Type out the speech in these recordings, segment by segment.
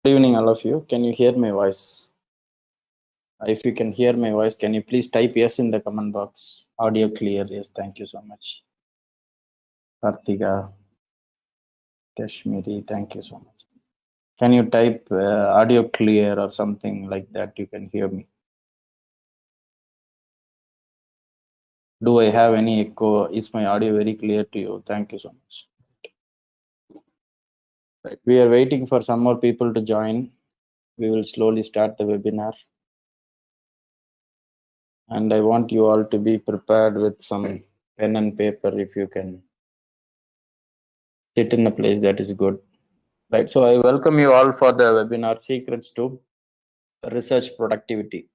Good evening, all of you. Can you hear my voice? If you can hear my voice, can you please type yes in the comment box? Audio clear. Yes, thank you so much. Kartika, Kashmiri, thank you so much. Can you type audio clear or something like that? You can hear me. Do I have any echo? Is my audio very clear to you? Thank you so much. Right. We are waiting for some more people to join. We will slowly start the webinar. And I want you all to be prepared with some pen and paper if you can sit in a place that is good. Right. So I welcome you all for the webinar Secrets to Research Productivity.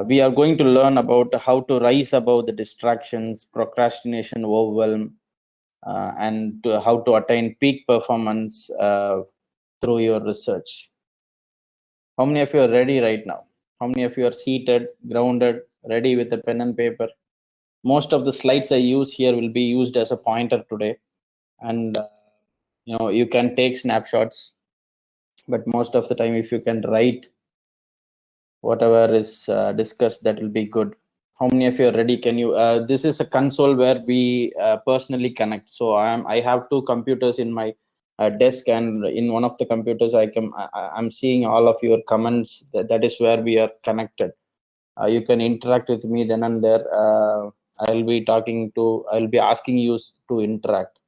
We are going to learn about how to rise above the distractions, procrastination, overwhelm, and how to attain peak performance through your research. How many of you are ready right now? How many of you are seated, grounded, ready with a pen and paper? Most of the slides I use here will be used as a pointer today. And you can take snapshots, but most of the time, if you can write whatever is discussed, that will be good. How many of you are ready? Can you this is a console where we personally connect. So I have two computers in my desk, and in one of the computers I'm seeing all of your comments. That is where we are connected. You can interact with me then and there. I'll be asking you to interact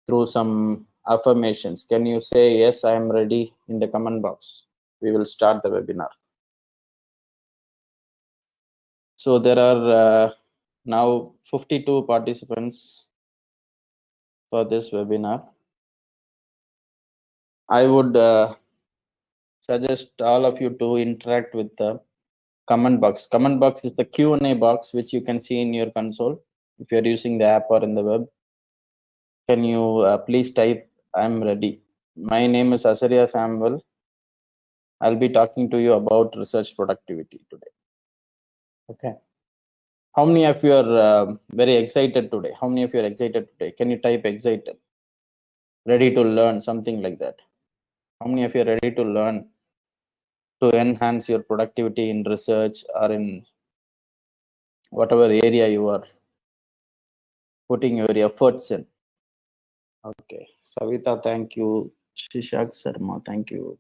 through some affirmations. Can you say yes, I am ready in the comment box? We will start the webinar. So there are now 52 participants for this webinar. I would suggest all of you to interact with the comment box. Comment box is the Q&A box which you can see in your console if you're using the app or in the web. Can you please type I'm ready? My name is Asarya Samuel. I'll be talking to you about research productivity today. Okay. How many of you are very excited today? How many of you are excited today? Can you type excited? Ready to learn, something like that. How many of you are ready to learn to enhance your productivity in research or in whatever area you are putting your efforts in? Okay. Savita, thank you. Shishak Sharma, thank you.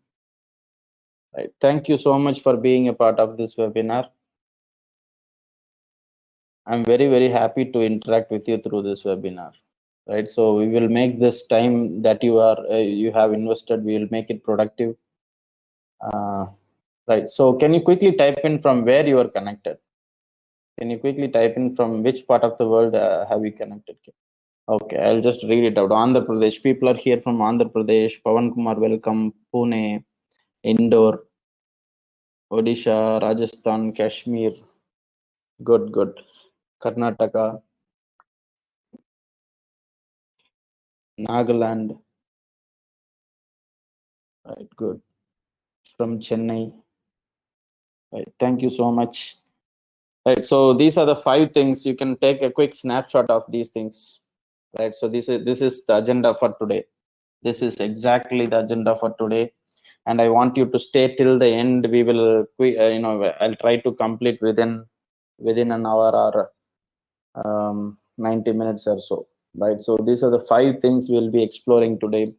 Right. Thank you so much for being a part of this webinar. I'm very, very happy to interact with you through this webinar. Right. So we will make this time that you have invested, we will make it productive. Right. So can you quickly type in from where you are connected? Can you quickly type in from which part of the world have you connected? Okay, I'll just read it out. Andhra Pradesh. People are here from Andhra Pradesh. Pawan Kumar, welcome. Pune, Indore, Odisha, Rajasthan, Kashmir. Good, good. Karnataka, Nagaland. Right, good. From Chennai. Right, thank you so much. Right, so these are the 5 things. You can take a quick snapshot of these things. Right, so this is the agenda for today. This is exactly the agenda for today, and I want you to stay till the end. We will I'll try to complete within an hour or 90 minutes or so. Right, so these are the 5 things we'll be exploring today.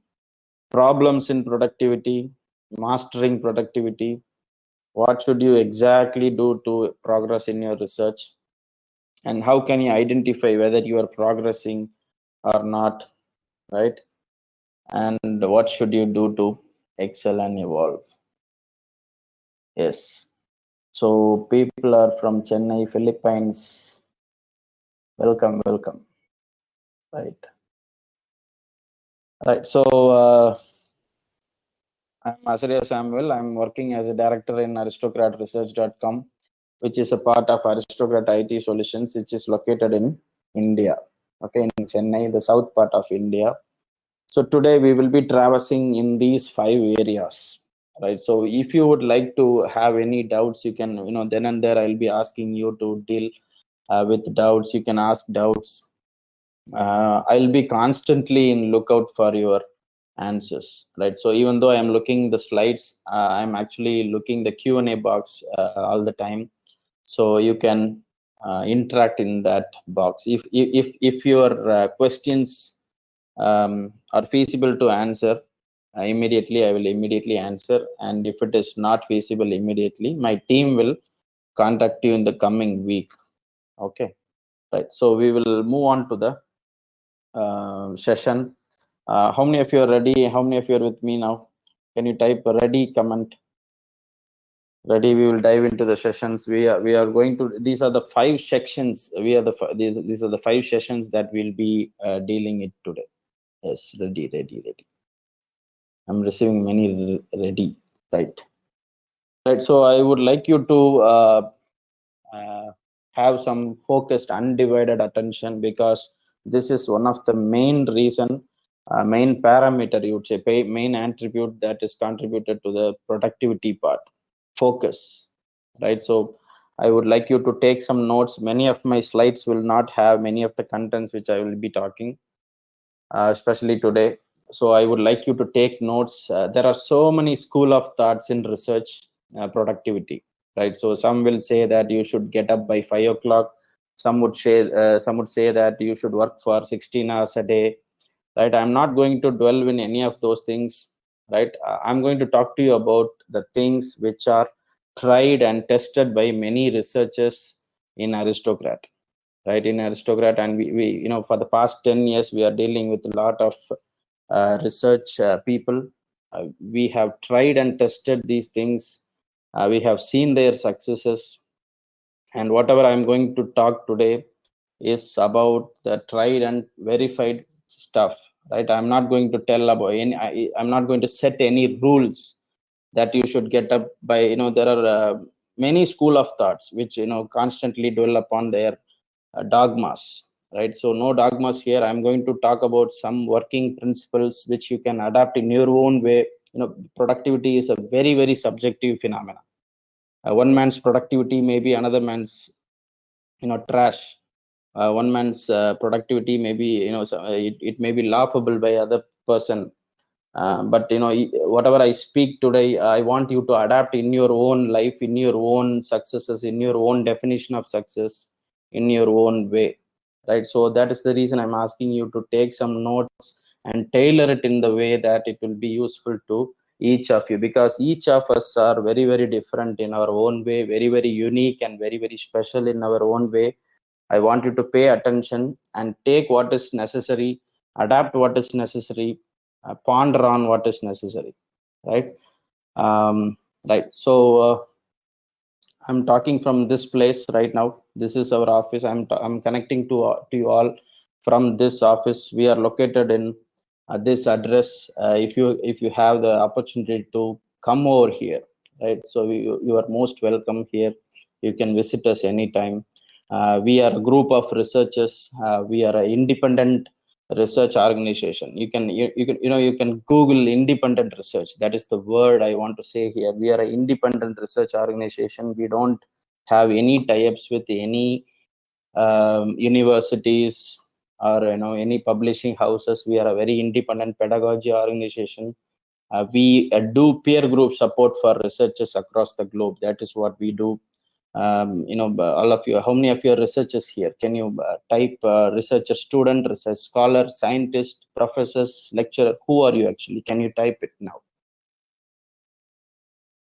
Problems in productivity, mastering productivity, what should you exactly do to progress in your research, and how can you identify whether you are progressing or not, right? And what should you do to excel and evolve? Yes. So people are from Chennai, Philippines. Welcome, welcome. Right. Right. So I'm Asarya Samuel. I'm working as a director in aristocratresearch.com, which is a part of Aristocrat IT Solutions, which is located in India. Okay, in Chennai, the south part of India. So today we will be traversing in these 5 areas. Right. So if you would like to have any doubts, you can, then and there I'll be asking you to deal with doubts. You can ask doubts. I'll be constantly in lookout for your answers, right? So even though I'm looking the slides, I'm actually looking the Q&A box all the time, so you can interact in that box. If your questions are feasible to answer immediately, I will immediately answer, and if it is not feasible immediately, my team will contact you in the coming week. Okay, right? So we will move on to the session. How many of you are ready? How many of you are with me now? Can you type ready comment? Ready? We will dive into the sessions. We are going to. These are the 5 sections. These are the 5 sessions that we'll be dealing it today. Yes, ready. I'm receiving many ready. Right. So I would like you to have some focused, undivided attention, because this is one of the main reason, main parameter, you would say, main attribute that is contributed to the productivity part. Focus, right? So I would like you to take some notes. Many of my slides will not have many of the contents which I will be talking, especially today. So I would like you to take notes. There are so many school of thoughts in research productivity, right? So some will say that you should get up by 5 o'clock. Some would say that you should work for 16 hours a day, right? I'm not going to dwell in any of those things, right? I'm going to talk to you about the things which are tried and tested by many researchers in Aristocrat, right? In Aristocrat, and we for the past 10 years we are dealing with a lot of research people. We have tried and tested these things. We have seen their successes, and whatever I'm going to talk today is about the tried and verified stuff, right? I'm not going to tell about I'm not going to set any rules that you should get up by. There are many school of thoughts which constantly dwell upon their dogmas, right? So no dogmas here. I'm going to talk about some working principles which you can adapt in your own way. Productivity is a very, very subjective phenomena. One man's productivity may be another man's trash. One man's productivity may be it may be laughable by other person. But whatever I speak today, I want you to adapt in your own life, in your own successes, in your own definition of success, in your own way, right? So that is the reason I'm asking you to take some notes and tailor it in the way that it will be useful to each of you, because each of us are very, very different in our own way, very, very unique and very, very special in our own way. I want you to pay attention and take what is necessary, adapt what is necessary, ponder on what is necessary, right? Right. So I'm talking from this place right now. This is our office. I'm connecting to you all from this office. We are located in this address. If you have the opportunity to come over here, right? So you are most welcome here. You can visit us anytime. We are a group of researchers. We are an independent research organization. You can Google independent research. That is the word I want to say here. We are an independent research organization. We don't have any tie-ups with any universities or any publishing houses. We are a very independent pedagogy organization. We do peer group support for researchers across the globe. That is what we do. All of you, how many of you are researchers here? Can you type researcher, student, research scholar, scientist, professors, lecturer? Who are you actually? Can you type it now?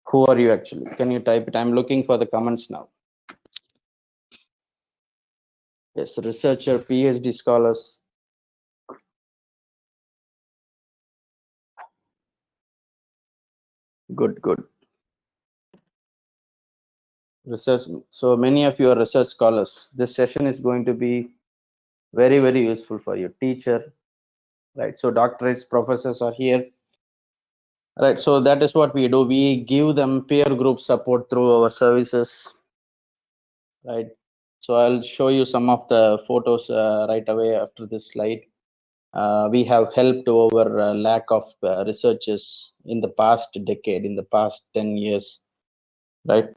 Who are you actually? Can you type it? I'm looking for the comments now. Yes, researcher, PhD scholars. Good. Research. So many of you are research scholars. This session is going to be very, very useful for you. Teacher, right? So doctorates, professors are here. Right, so that is what we do. We give them peer group support through our services, right? So I'll show you some of the photos right away after this slide. We have helped over a lack of researchers in the past decade, in the past 10 years, right?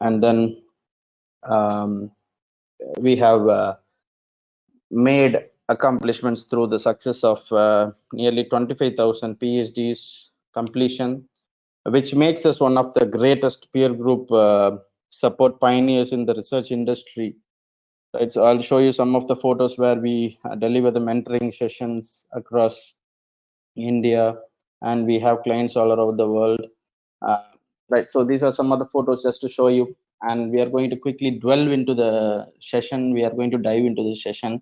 And then we have made accomplishments through the success of nearly 25,000 PhDs completion, which makes us one of the greatest peer group support pioneers in the research industry. Right, so I'll show you some of the photos where we deliver the mentoring sessions across India, and we have clients all around the world. Right, so these are some of the photos just to show you, and we are going to quickly delve into the session. We are going to dive into the session.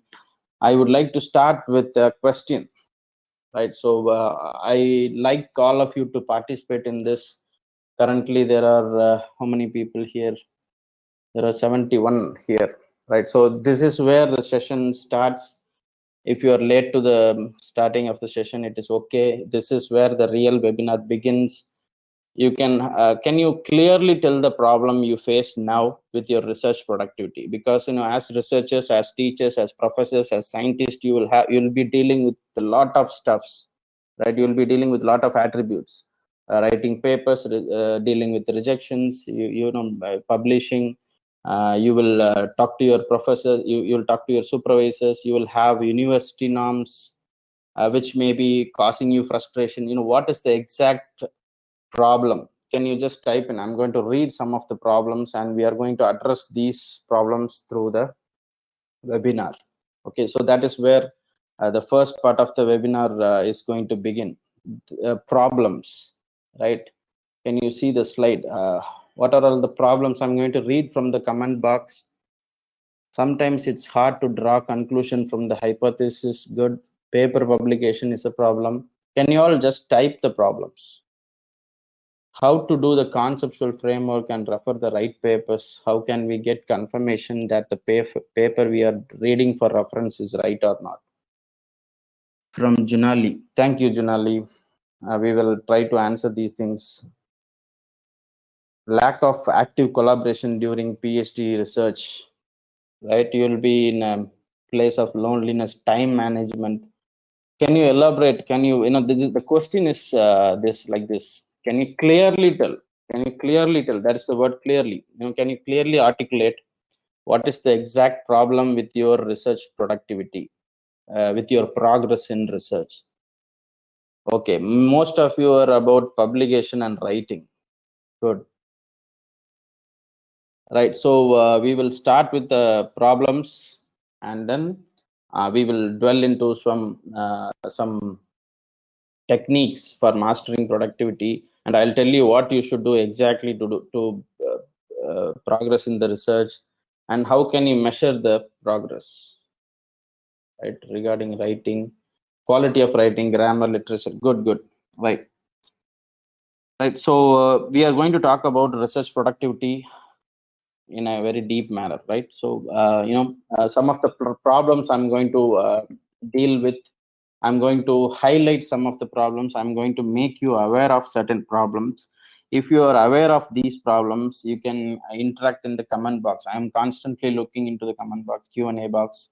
I would like to start with a question. Right, so I like all of you to participate in this. Currently, there are how many people here? There are 71 here. Right, so this is where the session starts. If you are late to the starting of the session, it is okay. This is where the real webinar begins. You can you clearly tell the problem you face now with your research productivity? Because as researchers, as teachers, as professors, as scientists, you'll be dealing with a lot of stuffs, right? You'll be dealing with a lot of attributes, writing papers, dealing with rejections, publishing. You will talk to your professor, you'll talk to your supervisors, you will have university norms, which may be causing you frustration. What is the exact problem? Can you just type in? I'm going to read some of the problems, and we are going to address these problems through the webinar. Okay, so that is where the first part of the webinar is going to begin. Problems, right? Can you see the slide? What are all the problems? I'm going to read from the comment box. Sometimes it's hard to draw conclusion from the hypothesis. Good. Paper publication is a problem. Can you all just type the problems? How to do the conceptual framework and refer the right papers? How can we get confirmation that the paper we are reading for reference is right or not? From Junali. Thank you, Junali. We will try to answer these things. Lack of active collaboration during PhD research, right? You will be in a place of loneliness, time management. Can you elaborate? Can you, the question is this, like this. Can you clearly tell? Can you clearly tell? That is the word clearly. Can you clearly articulate what is the exact problem with your research productivity, with your progress in research? Okay, most of you are about publication and writing. Good. Right, so we will start with the problems, and then we will dwell into some techniques for mastering productivity, and I'll tell you what you should do exactly to progress in the research, and how can you measure the progress, right? Regarding writing, quality of writing, grammar, literature. Good. Right. So we are going to talk about research productivity in a very deep manner, right? So some of the problems I'm going to deal with. I'm going to highlight some of the problems. I'm going to make you aware of certain problems. If you are aware of these problems, you can interact in the comment box. I'm constantly looking into the comment box, Q&A box.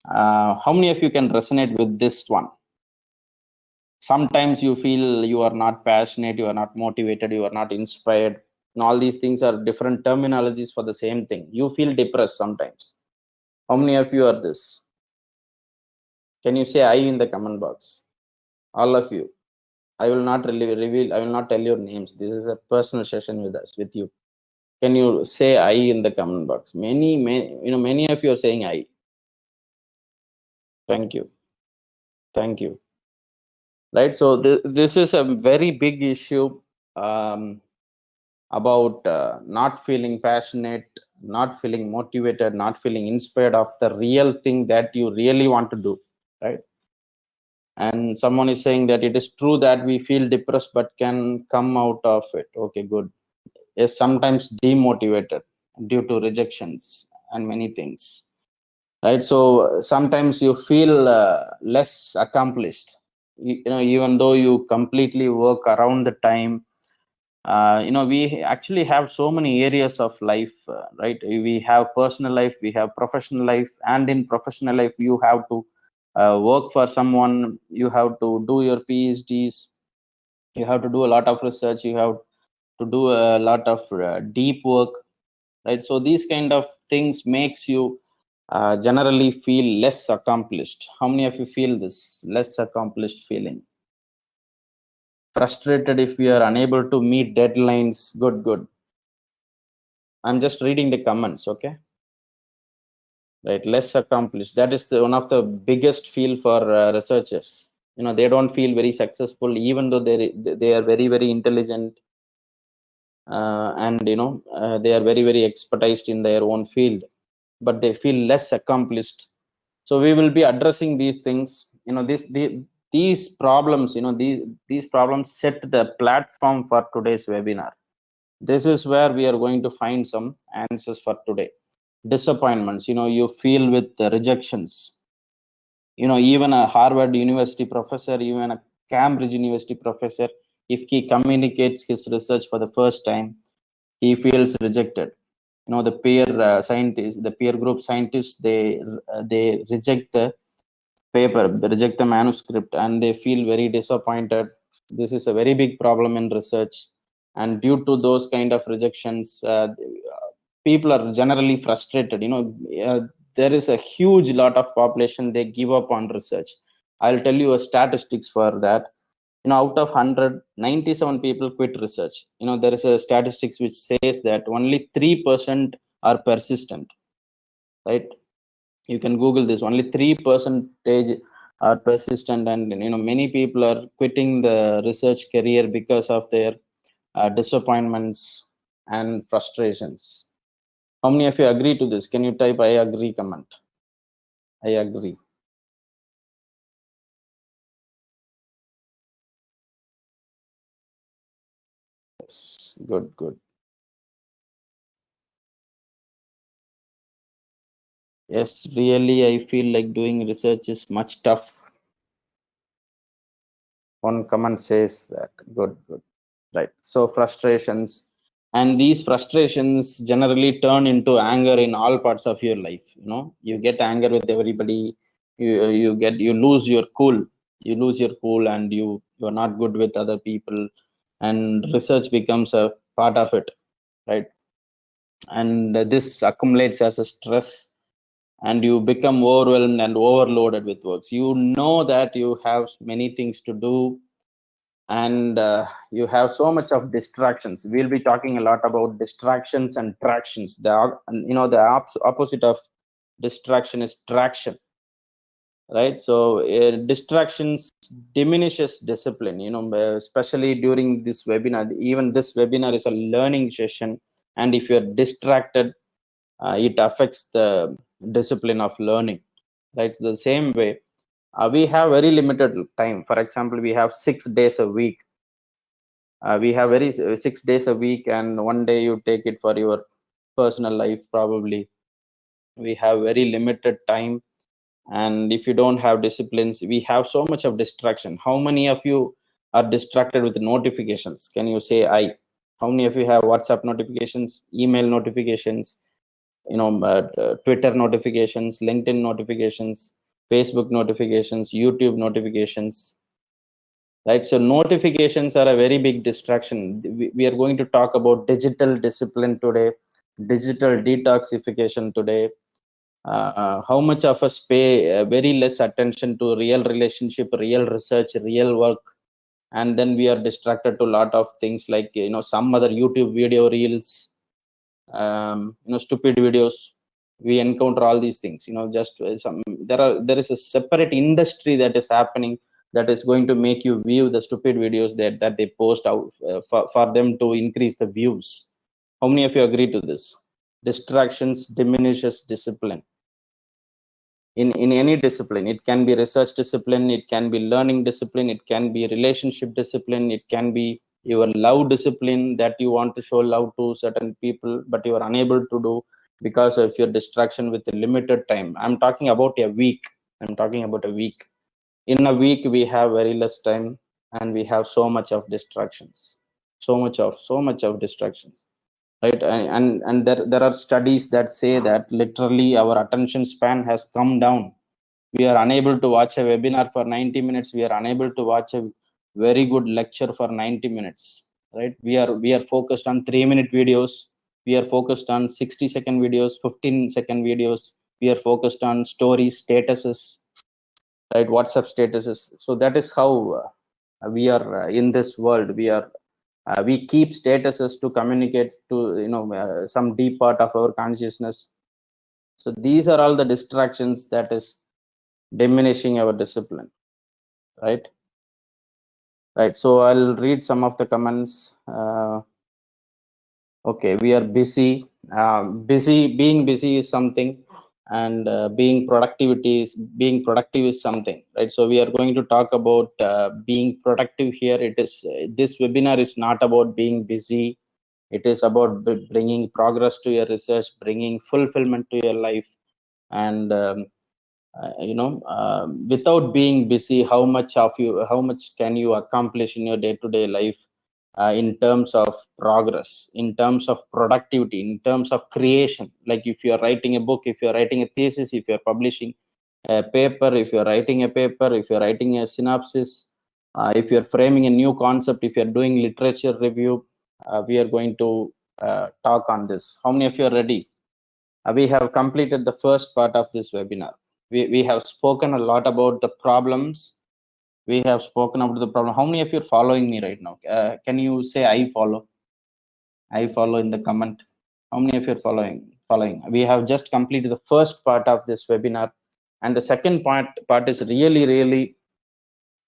How many of you can resonate with this one? Sometimes you feel you are not passionate, you are not motivated, you are not inspired, and all these things are different terminologies for the same thing. You feel depressed sometimes. How many of you are this? Can you say I in the comment box? All of you. I will not really reveal, I will not tell your names. This is a personal session with you. Can you say I in the comment box? Many of you are saying I. Thank you. Right, so this is a very big issue about not feeling passionate, not feeling motivated, not feeling inspired of the real thing that you really want to do, right? And someone is saying that it is true that we feel depressed but can come out of it. Okay, good. Is sometimes demotivated due to rejections and many things, right? So sometimes you feel less accomplished, even though you completely work around the time. We actually have so many areas of life, right? We have personal life, we have professional life, and in professional life you have to work for someone, you have to do your PhDs, you have to do a lot of research, you have to do a lot of deep work, right? So these kind of things makes you generally feel less accomplished. How many of you feel this less accomplished feeling? Frustrated if we are unable to meet deadlines. Good. I'm just reading the comments, okay? Right, less accomplished. That is one of the biggest feel for researchers. They don't feel very successful, even though they are very intelligent, and they are very expertised in their own field, but they feel less accomplished. So we will be addressing these things. These problems. These problems set the platform for today's webinar. This is where we are going to find some answers for today. Disappointments. You feel with the rejections. Even a Harvard University professor, even a Cambridge University professor, if he communicates his research for the first time, he feels rejected. The scientists, the peer group scientists, they reject the paper, they reject the manuscript, and they feel very disappointed. This is a very big problem in research, and due to those kind of rejections, people are generally frustrated. There is a huge lot of population, they give up on research. I'll tell you a statistics for that. Out of 100, 97 people quit research. There is a statistics which says that only 3% are persistent, right? You can Google this. Only 3% are persistent, and many people are quitting the research career because of their disappointments and frustrations. How many of you agree to this? Can you type I agree comment? I agree. Yes, good. Yes, really, I feel like doing research is much tough. One comment says that. Good. Right. So frustrations, and these frustrations generally turn into anger in all parts of your life. You get anger with everybody. You lose your cool. And you're not good with other people, and research becomes a part of it, right? And this accumulates as a stress, and you become overwhelmed and overloaded with works. That you have many things to do, and you have so much of distractions. We'll be talking a lot about distractions and tractions. The opposite of distraction is traction, right? So distractions diminishes discipline, especially during this webinar. Even this webinar is a learning session, and if you're distracted, it affects the discipline of learning, right? So the same way, we have very limited time. For example, we have 6 days a week. We have 6 days a week, and one day you take it for your personal life. Probably we have very limited time, and if you don't have disciplines, we have so much of distraction. How many of you are distracted with notifications? Can you say I? How many of you have WhatsApp notifications, email notifications, Twitter notifications, LinkedIn notifications, Facebook notifications, YouTube notifications? Right, so notifications are a very big distraction. We are going to talk about digital discipline today, digital detoxification today. How much of us pay very less attention to real relationship, real research, real work, and then we are distracted to a lot of things like some other YouTube video reels, stupid videos. We encounter all these things. Just there is a separate industry that is happening, that is going to make you view the stupid videos that they post out for them to increase the views. How many of you agree to this? Distractions diminishes discipline in any discipline. It can be research discipline, it can be learning discipline, it can be relationship discipline, it can be your love discipline, that you want to show love to certain people but you are unable to do because of your distraction with a limited time. I'm talking about a week. In a week we have very less time, and we have so much of distractions, so much of distractions, right? And there are studies that say that literally our attention span has come down. We are unable to watch a webinar for 90 minutes. We are unable to watch a very good lecture for 90 minutes, right? We are focused on 3-minute videos. We are focused on 60-second videos, 15-second videos. We are focused on stories, statuses, right? WhatsApp statuses. So that is how we are in this world. We keep statuses to communicate to some deep part of our consciousness. So these are all the distractions that is diminishing our discipline, right? Right. So I'll read some of the comments. Okay, we are busy. Being busy is something, and being productive is something, right? So we are going to talk about being productive here. It is this webinar is not about being busy. It is about bringing progress to your research, bringing fulfillment to your life, and without being busy, how much can you accomplish in your day-to-day life, in terms of progress, in terms of productivity, in terms of creation. Like if you are writing a book, if you are writing a thesis, if you are publishing a paper, if you are writing a paper, if you are writing a synopsis, if you are framing a new concept, if you are doing literature review, we are going to talk on this. How many of you are ready? We have completed the first part of this webinar. We have spoken a lot about the problems. We have spoken about the problem. How many of you are following me right now? Can you say I follow? I follow in the comment. How many of you are following? We have just completed the first part of this webinar, and the second part is really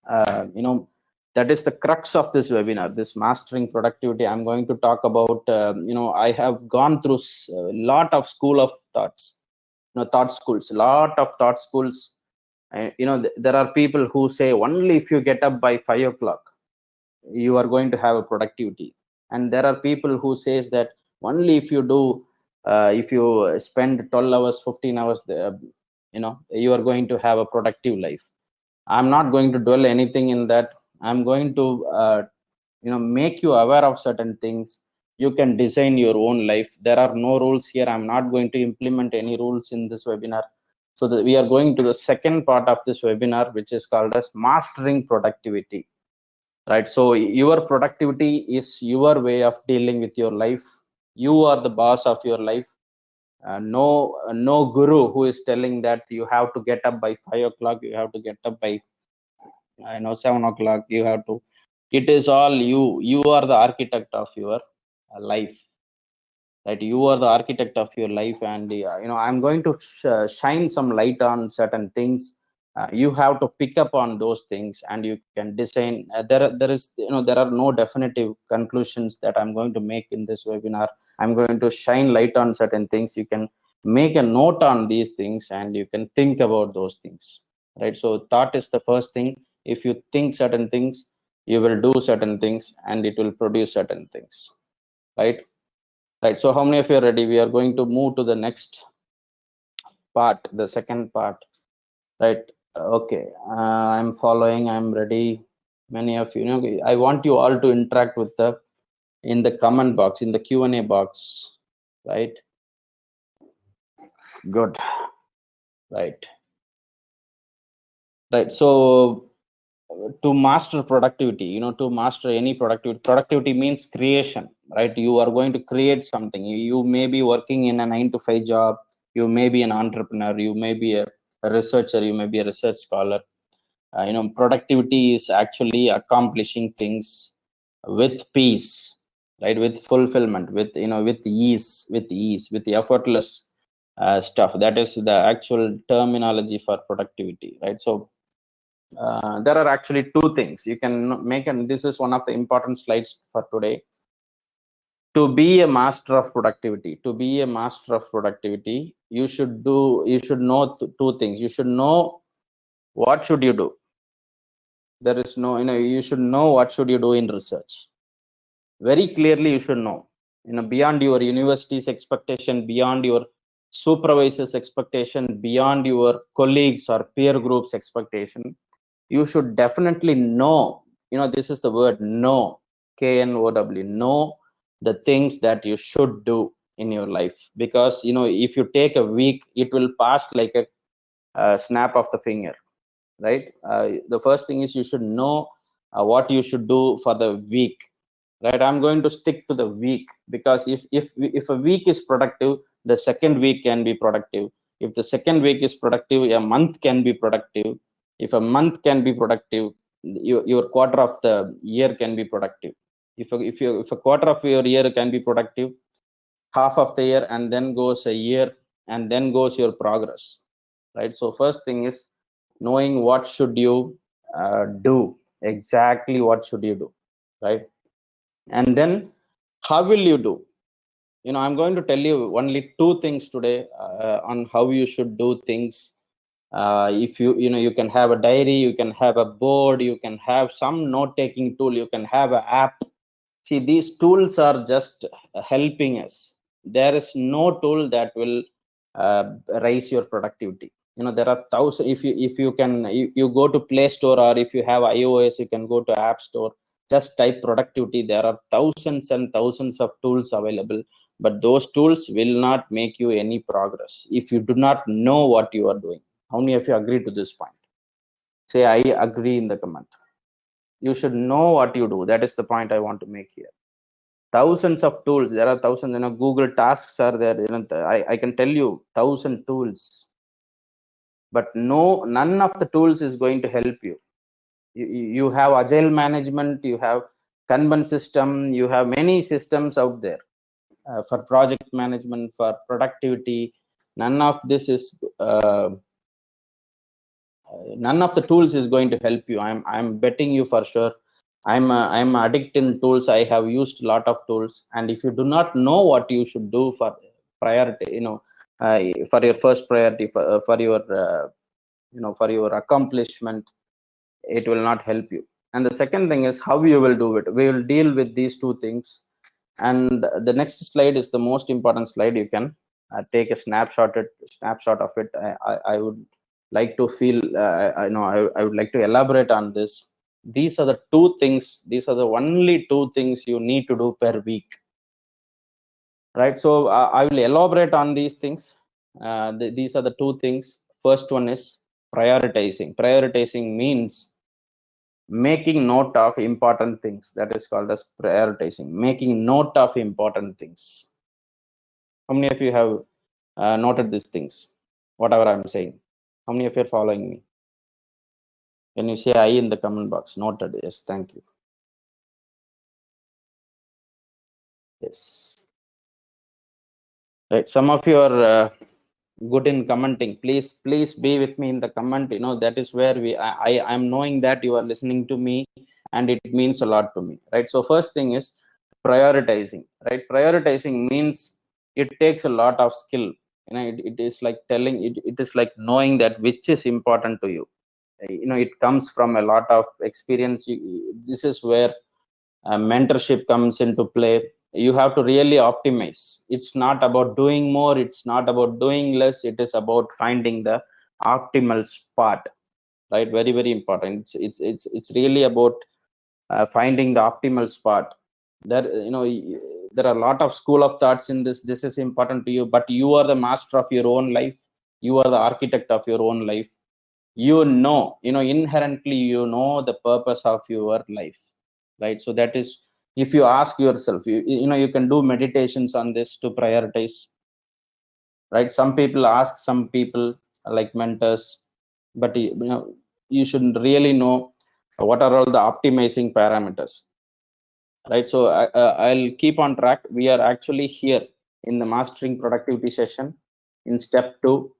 that is the crux of this webinar, this mastering productivity. I'm going to talk about I have gone through a lot of school of thoughts, thought schools, a lot of thought schools. There are people who say only if you get up by 5 o'clock you are going to have a productivity, and there are people who says that only if you do if you spend 12 hours, 15 hours, you are going to have a productive life. I'm not going to dwell anything in that. I'm going to make you aware of certain things. You can design your own life. There are no rules here. I'm not going to implement any rules in this webinar. So that we are going to the second part of this webinar, which is called as mastering productivity, right? So your productivity is your way of dealing with your life. You are the boss of your life. No guru who is telling that you have to get up by 5 o'clock, you have to get up by 7 o'clock, you have to. It is all you are the architect of your life, right? You are the architect of your life, and I'm going to shine some light on certain things. You have to pick up on those things, and you can design. There are no definitive conclusions that I'm going to make in this webinar. I'm going to shine light on certain things. You can make a note on these things, and you can think about those things, right? So thought is the first thing. If you think certain things, you will do certain things, and it will produce certain things, right? Right. So how many of you are ready? We are going to move to the next part, the second part, right? Okay. I'm following. I'm ready. Many of you, I want you all to interact with in the comment box, in the Q&A box, right? Good. Right. Right. So to master productivity, to master any productivity means creation, right? You are going to create something. You may be working in a 9 to 5 job. You may be an entrepreneur. You may be a researcher. You may be a research scholar. Productivity is actually accomplishing things with peace, right? With fulfillment, with ease, with effortless stuff. That is the actual terminology for productivity, right? So there are actually two things you can make, and this is one of the important slides for today. To be a master of productivity, you should know two things. You should know what should you do. There is no, you should know what should you do in research. Very clearly you should know, beyond your university's expectation, beyond your supervisor's expectation, beyond your colleagues or peer groups expectation. You should definitely know, this is the word know, KNOW, know the things that you should do in your life. Because, if you take a week, it will pass like a snap of the finger, right? The first thing is you should know what you should do for the week, right? I'm going to stick to the week, because if a week is productive, the second week can be productive. If the second week is productive, a month can be productive. If a month can be productive, your quarter of the year can be productive. If a quarter of your year can be productive, half of the year, and then goes a year, and then goes your progress, right? So first thing is knowing what should you do, exactly what should you do, right? And then how will you do? I'm going to tell you only two things today on how you should do things. If you can have a diary, you can have a board, you can have some note taking tool, you can have an app. See, these tools are just helping us. There is no tool that will raise your productivity. There are thousands. If you go to Play Store, or if you have iOS, you can go to App Store, just type productivity. There are thousands and thousands of tools available, but those tools will not make you any progress if you do not know what you are doing. How many of you agree to this point? Say I agree in the comment. You should know what you do. That is the point I want to make here. Thousands of tools. There are thousands. Google Tasks are there. I can tell you 1,000 tools, but none of the tools is going to help you. You have agile management, you have Kanban system, you have many systems out there for project management, for productivity. None of this is none of the tools is going to help you. I'm betting you for sure. I'm addicted in tools. I have used a lot of tools, and if you do not know what you should do for priority, for your first priority, for your for your accomplishment, it will not help you. And the second thing is how you will do it. We will deal with these two things, and the next slide is the most important slide. You can take a snapshot of it. I would like to feel I would like to elaborate on this. These are the two things. These are the only two things you need to do per week, right? So I will elaborate on these things. These are the two things. First one is prioritizing means making note of important things. That is called as prioritizing, making note of important things. How many of you have noted these things, whatever I'm saying? How many of you are following me? Can you say I in the comment box? Noted. Yes, thank you. Yes, right. Some of you are good in commenting. Please be with me in the comment. That is where I'm knowing that you are listening to me, and it means a lot to me, right? So first thing is prioritizing, right? Prioritizing means it takes a lot of skill. It is like it is like knowing that which is important to you. It comes from a lot of experience. This is where mentorship comes into play. You have to really optimize. It's not about doing more, it's not about doing less. It is about finding the optimal spot, right? Very, very important. It's really about finding the optimal spot. There are a lot of school of thoughts in this. This is important to you, but you are the master of your own life. You are the architect of your own life. Inherently you know the purpose of your life, right? So that is, if you ask yourself, you can do meditations on this to prioritize, right? Some people ask, some people like mentors, but you should really know what are all the optimizing parameters, right? So I'll keep on track. We are actually here in the mastering productivity session in step 2,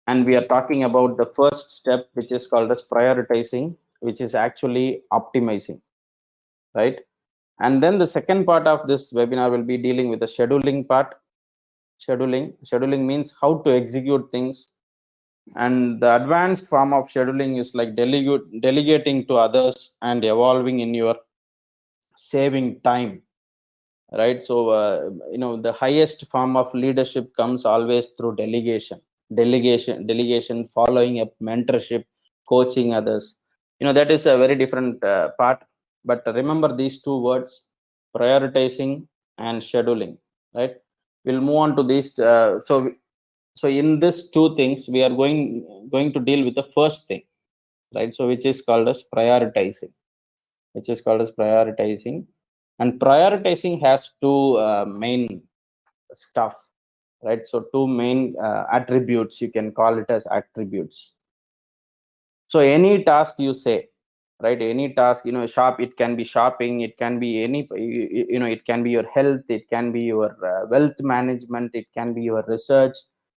and we are talking about the first step, which is called as prioritizing, which is actually optimizing, right? And then the second part of this webinar will be dealing with the scheduling part. Scheduling means how to execute things, and the advanced form of scheduling is like delegating to others and evolving in your saving time, right? So the highest form of leadership comes always through delegation, following up, mentorship, coaching others. That is a very different part. But remember these two words, prioritizing and scheduling, right? We'll move on to these. So in these two things, we are going to deal with the first thing, right? So which is called as prioritizing. And prioritizing has two main stuff. right? So two main attributes, you can call it as attributes. So any task you say, right? Any task, it can be shopping, it can be any, it can be your health, it can be your wealth management, it can be your research,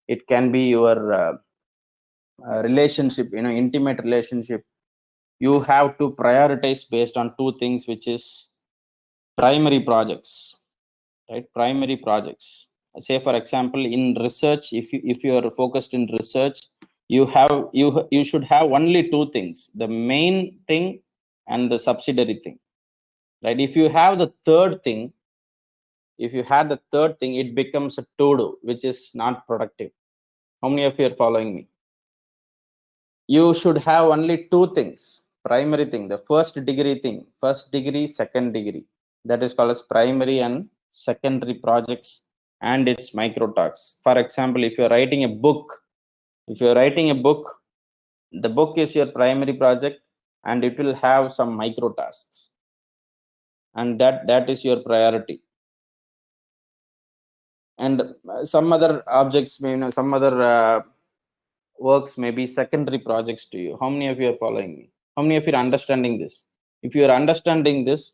it can be your relationship, intimate relationship. You have to prioritize based on two things, which is primary projects, right? Primary projects. Say for example, in research, if you are focused in research, you should have only two things: the main thing and the subsidiary thing, right? If you have the third thing, it becomes a to do, which is not productive. How many of you are following me? You should have only two things: primary thing, the first degree, second degree. That is called as primary and secondary projects and its micro tasks. For example, if you're writing a book, the book is your primary project, and it will have some micro tasks, and that is your priority. And some other objects, some other works may be secondary projects to you. How many of you are following me? How many of you are understanding this? If you are understanding this,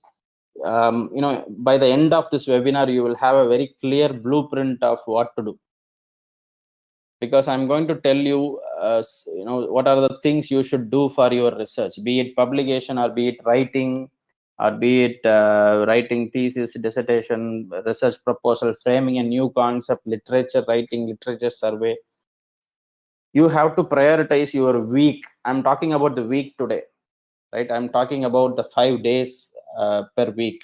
by the end of this webinar, you will have a very clear blueprint of what to do. Because I'm going to tell you, what are the things you should do for your research, be it publication or be it writing, or be it writing thesis, dissertation, research proposal, framing a new concept, literature writing, literature survey. You have to prioritize your week. I'm talking about the week today, right? I'm talking about the 5 days per week.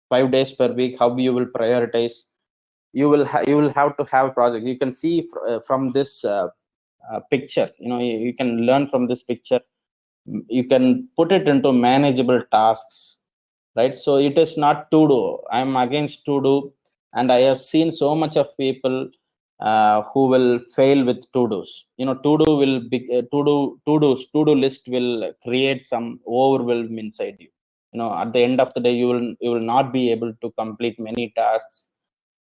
5 days per week, how you will prioritize. You will have to have projects. You can see from this picture, you can learn from this picture. You can put it into manageable tasks, right? So it is not to do. I'm against to do, and I have seen so much of people who will fail with to dos. To do will be to do list will create some overwhelm inside you. At the end of the day, you will not be able to complete many tasks.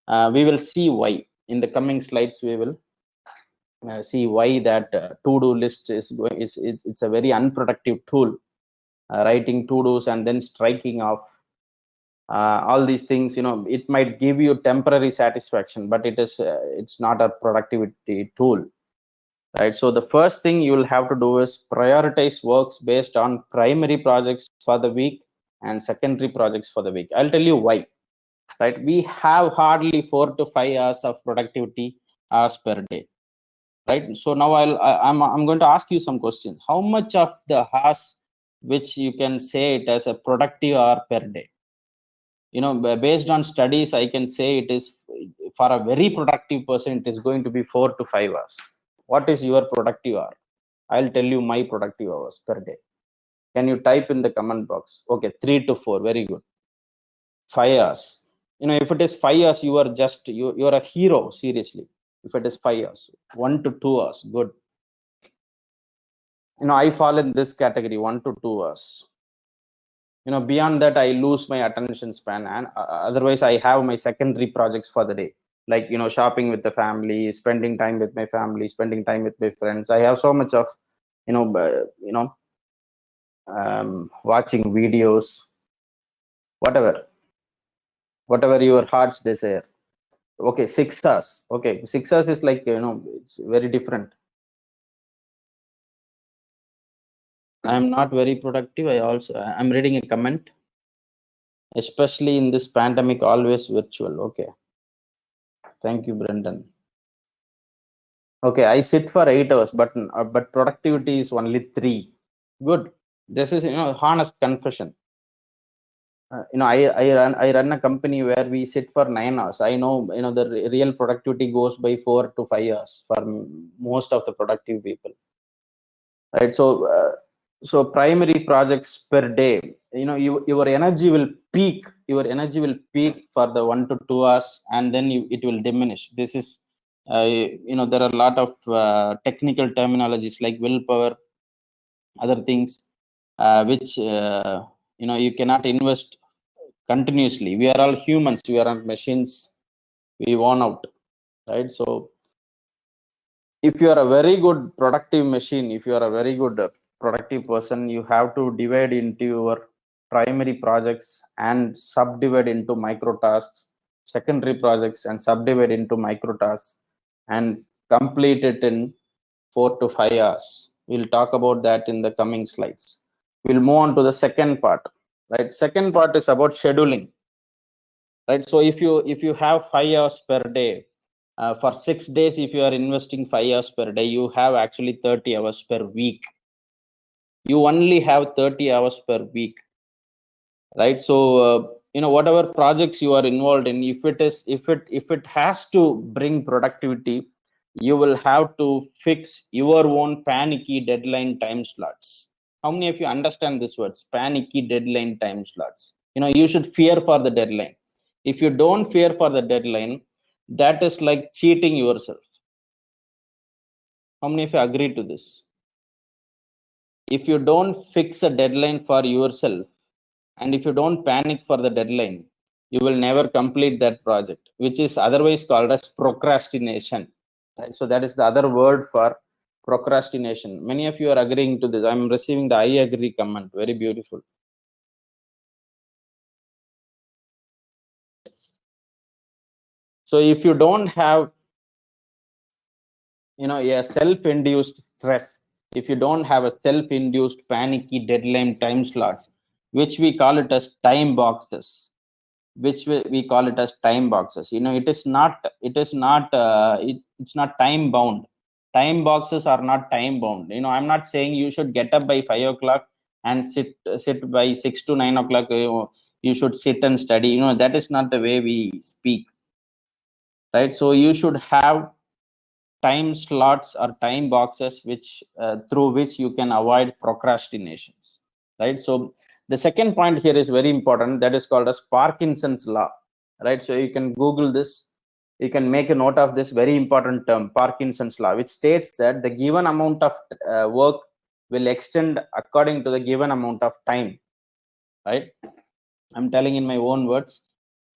We will see why in the coming slides. We will see why that to-do list it's a very unproductive tool. Writing to-dos and then striking off all these things, it might give you temporary satisfaction, but it's not a productivity tool, right? So the first thing you will have to do is prioritize works based on primary projects for the week and secondary projects for the week. I'll tell you why. Right, we have hardly 4 to 5 hours of productivity hours per day, right? So now I'm going to ask you some questions. How much of the hours which you can say it as a productive hour per day? Based on studies, I can say it is, for a very productive person, it is going to be 4 to 5 hours. What is your productive hour? I'll tell you my productive hours per day. Can you type in the comment box? Okay, 3 to 4, very good. 5 hours. If it is 5 hours, you are just you're a hero, seriously. If it is 5 hours, 1 to 2 hours, good. I fall in this category, 1 to 2 hours. Beyond that, I lose my attention span, and otherwise I have my secondary projects for the day, like shopping with the family, spending time with my family, spending time with my friends. I have so much of watching videos, whatever your heart's desire. Okay, 6 hours. Okay, 6 hours is like, it's very different. I'm not very productive. I'm reading a comment, especially in this pandemic, always virtual. Okay, thank you, Brendan. Okay, I sit for 8 hours, but productivity is only 3. Good. This is honest confession. I run a company where we sit for 9 hours. I know the real productivity goes by 4 to 5 hours for most of the productive people, right? So primary projects per day, your energy will peak. For the 1 to 2 hours, and then it will diminish. This is there are a lot of technical terminologies like willpower, other things, which you cannot invest continuously. We are all humans, we are not machines. We worn out, right? So if you are a very good productive machine, if you are a very good productive person, you have to divide into your primary projects and subdivide into micro tasks, secondary projects and subdivide into micro tasks, and complete it in 4 to 5 hours. We'll talk about that in the coming slides. We'll move on to the second part, right? Second part is about scheduling, right? So if you have 5 hours per day, for 6 days, if you are investing 5 hours per day, you have actually 30 hours per week. You only have 30 hours per week, right? So whatever projects you are involved in, if it has to bring productivity, you will have to fix your own panicky deadline time slots. How many of you understand this words, panicky deadline time slots? You should fear for the deadline. If you don't fear for the deadline, that is like cheating yourself. How many of you agree to this? If you don't fix a deadline for yourself, and if you don't panic for the deadline, you will never complete that project, which is otherwise called as procrastination. Right? So that is the other word for procrastination. Many of you are agreeing to this. I'm receiving the I agree comment. Very beautiful. So if you don't have a self-induced stress, if you don't have a self-induced panicky deadline time slots, which we call it as time boxes, we call it as time boxes. It's not time bound. Time boxes are not time bound. I'm not saying you should get up by 5 o'clock and sit by 6 to 9 o'clock. You should sit and study. That is not the way we speak, right? So you should have time slots or time boxes through which you can avoid procrastinations, right? So the second point here is very important, that is called as Parkinson's law, right? So you can Google this, you can make a note of this very important term, Parkinson's law, which states that the given amount of work will extend according to the given amount of time, right? I'm telling in my own words,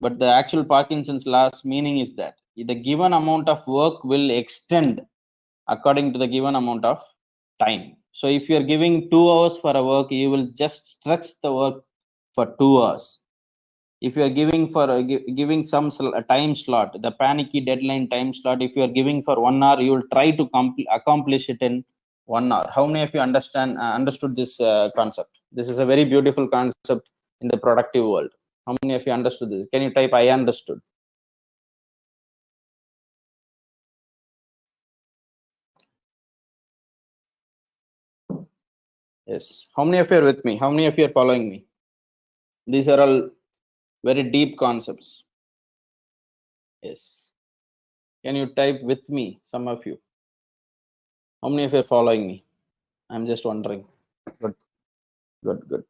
but the actual Parkinson's law's meaning is that the given amount of work will extend according to the given amount of time. So if you're giving 2 hours for a work, you will just stretch the work for 2 hours. If you're giving giving some time slot, the panicky deadline time slot, if you're giving for 1 hour, you will try to accomplish it in 1 hour. How many of you understood this concept? This is a very beautiful concept in the productive world. How many of you understood this? Can you type I understood? Yes. How many of you are with me? How many of you are following me? These are all very deep concepts. Yes. Can you type with me, some of you? How many of you are following me? I'm just wondering. Good.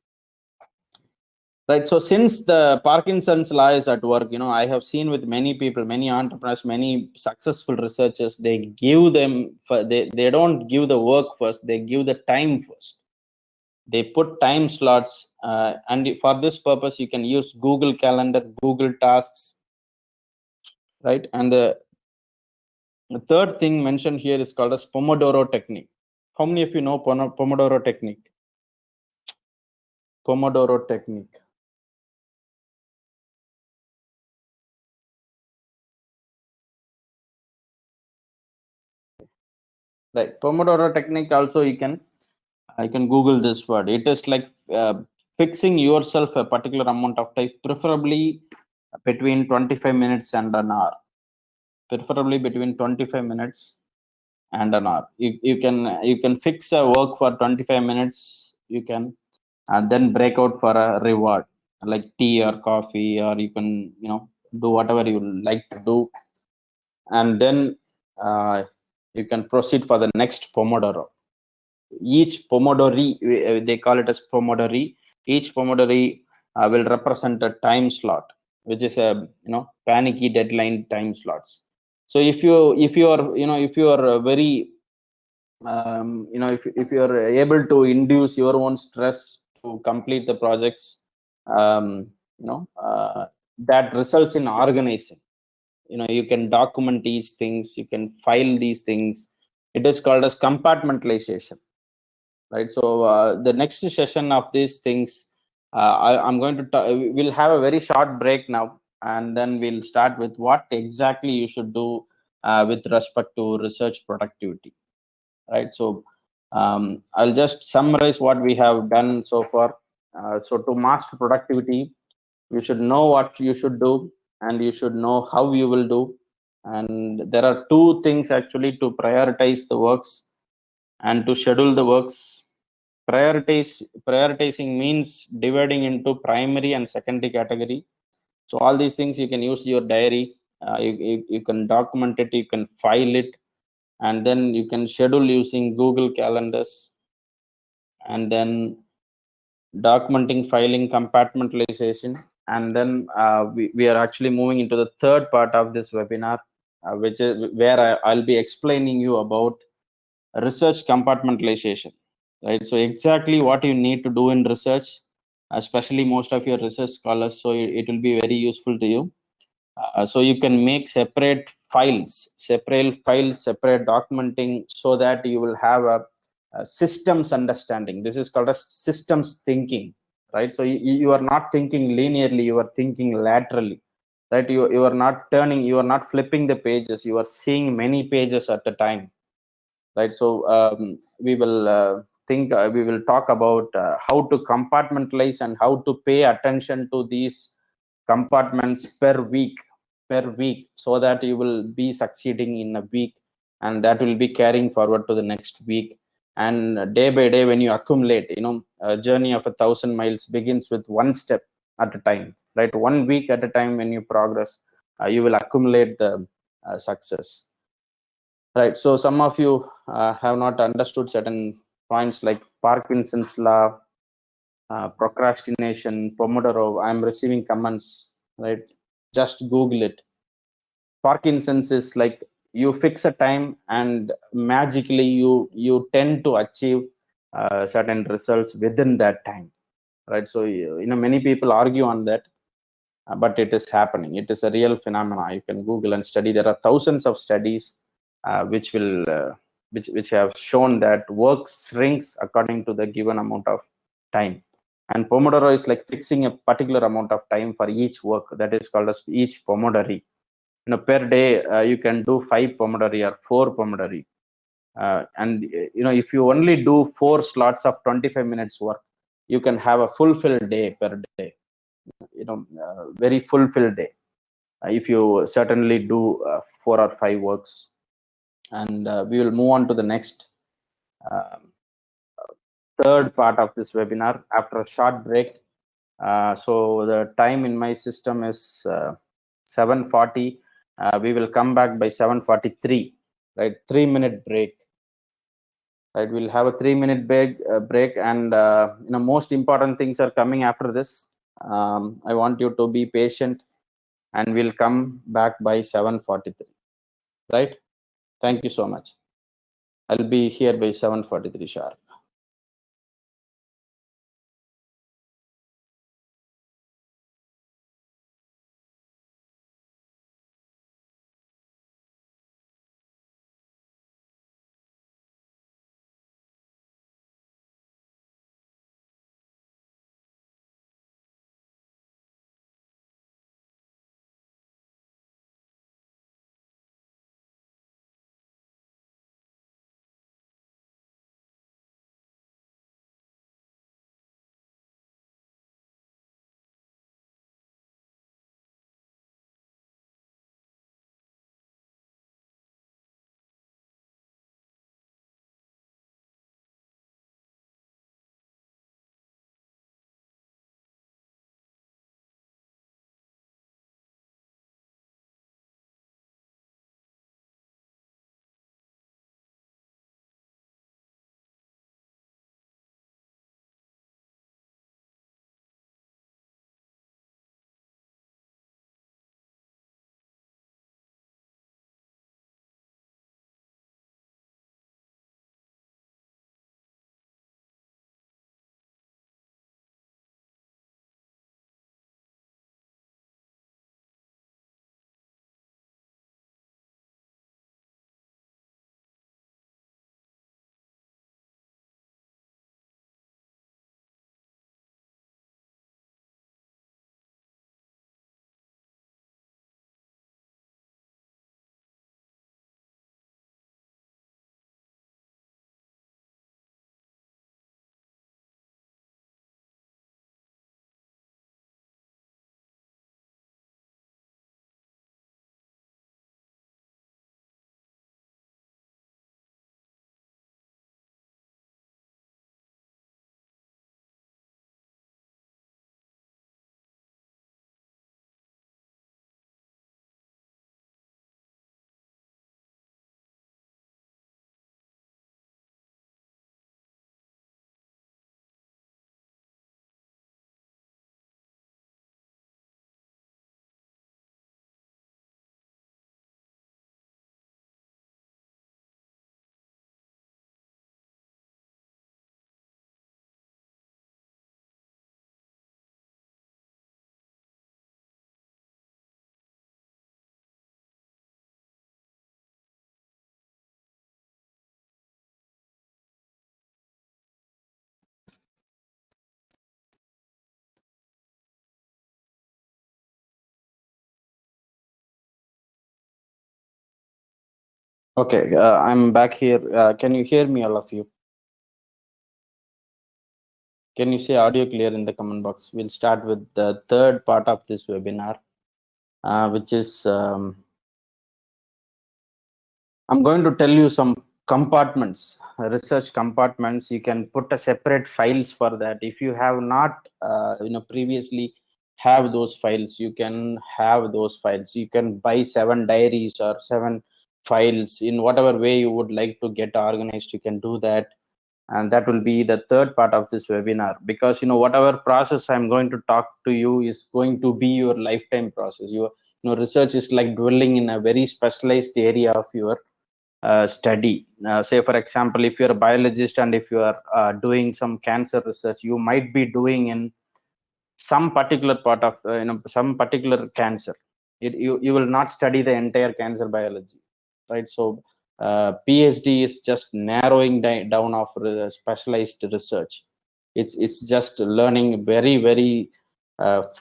Right. So since the Parkinson's law is at work, I have seen with many people, many entrepreneurs, many successful researchers, they don't give the work first, they give the time first. They put time slots, and for this purpose, you can use Google Calendar, Google Tasks, right? And the third thing mentioned here is called as Pomodoro technique. How many of you know Pomodoro technique? Pomodoro technique. Right. Pomodoro technique also you can Google this word. It is like fixing yourself a particular amount of time, preferably between 25 minutes and an hour. Preferably between 25 minutes and an hour. You can fix a work for 25 minutes. You can and then break out for a reward like tea or coffee, or you can do whatever you like to do, and then you can proceed for the next Pomodoro. Each Pomodori, they call it as Pomodori. Each Pomodori will represent a time slot, which is a panicky deadline time slots. So if you are very if you are able to induce your own stress to complete the projects, that results in organizing. you can document these things, you can file these things. It is called as compartmentalization, right? So the next session of these things, I'm going to we'll have a very short break now, and then we'll start with what exactly you should do with respect to research productivity, right? So I'll just summarize what we have done so far. So to master productivity, you should know what you should do, and you should know how you will do. And there are two things actually: to prioritize the works and to schedule the works. Prioritizing means dividing into primary and secondary category. So all these things you can use your diary. You can document it, you can file it, and then you can schedule using Google calendars. And then documenting, filing, compartmentalization. And then we are actually moving into the third part of this webinar, which is where I'll be explaining you about research compartmentalization, right? So exactly what you need to do in research, especially most of your research scholars, so it will be very useful to you. So you can make separate files, separate documenting, so that you will have a systems understanding. This is called as systems thinking, right? So you are not thinking linearly, you are thinking laterally, right? You are not turning, you are not flipping the pages, you are seeing many pages at a time, right? So we will talk about how to compartmentalize and how to pay attention to these compartments per week, so that you will be succeeding in a week, and that will be carrying forward to the next week. And day by day, when you accumulate, a journey of 1,000 miles begins with one step at a time, right? 1 week at a time. When you progress, you will accumulate the success. Right. So some of you have not understood certain points like Parkinson's law, procrastination, Pomodoro. I'm receiving comments, right? Just Google it. Parkinson's is like you fix a time and magically you tend to achieve certain results within that time, right? So many people argue on that, but it is happening. It is a real phenomena. You can Google and study. There are thousands of studies which have shown that work shrinks according to the given amount of time. And Pomodoro is like fixing a particular amount of time for each work. That is called as each Pomodori. Per day you can do 5 Pomodori or 4 Pomodori. And if you only do 4 slots of 25 minutes work, you can have a fulfilled day per day. Very fulfilled day if you certainly do 4 or 5 works. And we will move on to the next third part of this webinar after a short break. So the time in my system is 7:40. We will come back by 7:43, right? 3-minute break, right? We'll have a 3-minute break, and most important things are coming after this. I want you to be patient, and we'll come back by 7:43, right? Thank you so much. I'll be here by 7:43 sharp. Okay, I'm back here. Can you hear me, all of you? Can you say audio clear in the comment box? We'll start with the third part of this webinar, which is I'm going to tell you some compartments, research compartments. You can put a separate files for that. If you have not, previously have those files, you can have those files. You can buy 7 diaries or 7 files in whatever way you would like to get organized. You can do that, and that will be the third part of this webinar, because whatever process I'm going to talk to you is going to be your lifetime process. Research is like dwelling in a very specialized area of your study. Say for example, if you're a biologist and if you are doing some cancer research, you might be doing in some particular part of some particular cancer. You will not study the entire cancer biology, right? So PhD is just narrowing down of specialized research. It's just learning very, very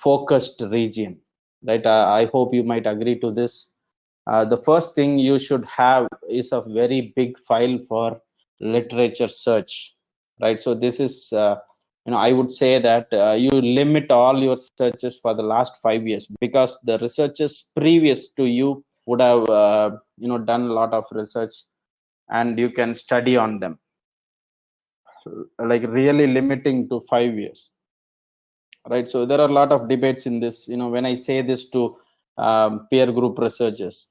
focused region, right? I hope you might agree to this. The first thing you should have is a very big file for literature search, right? So this is I would say that you limit all your searches for the last 5 years, because the researchers previous to you would have done a lot of research, and you can study on them, like really limiting to 5 years, right? So there are a lot of debates in this. When I say this to peer group researchers,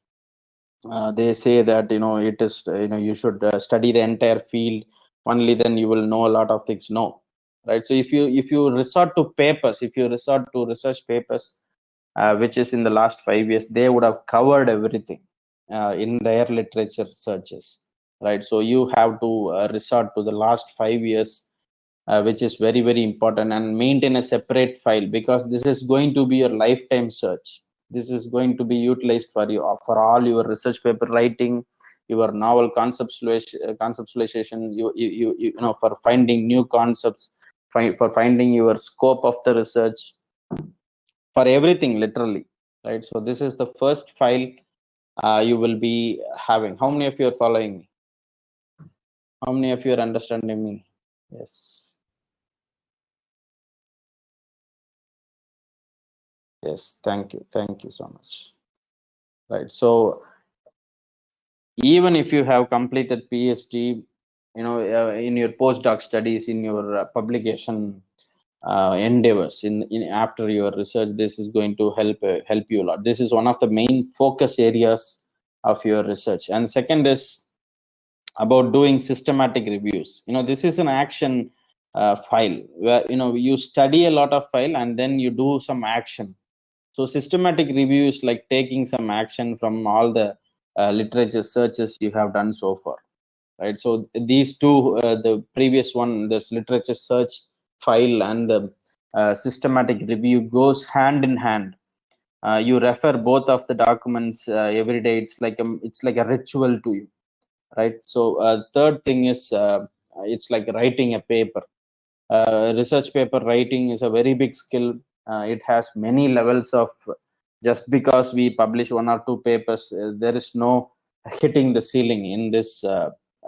they say that it is you should study the entire field, only then you will know a lot of things. No, right? So if you resort to papers, if you resort to research papers which is in the last 5 years, they would have covered everything in their literature searches, right? So you have to resort to the last 5 years, which is very, very important, and maintain a separate file, because this is going to be your lifetime search. This is going to be utilized for you for all your research paper writing, your novel conceptualization, for finding new concepts, for finding your scope of the research, for everything literally, right? So this is the first file you will be having. How many of you are following me? How many of you are understanding me? Yes. Yes, thank you so much. Right, so even if you have completed PhD, in your postdoc studies, in your publication endeavors, in after your research, this is going to help you a lot. This is one of the main focus areas of your research. And second is about doing systematic reviews. This is an action file where you study a lot of file and then you do some action. So systematic review is like taking some action from all the literature searches you have done so far, right? So these two, the previous one, this literature search file and the systematic review goes hand in hand. You refer both of the documents every day. It's like a ritual to you, right? So third thing is it's like writing a paper. Research paper writing is a very big skill. It has many levels of, just because we publish 1 or 2 papers, there is no hitting the ceiling in this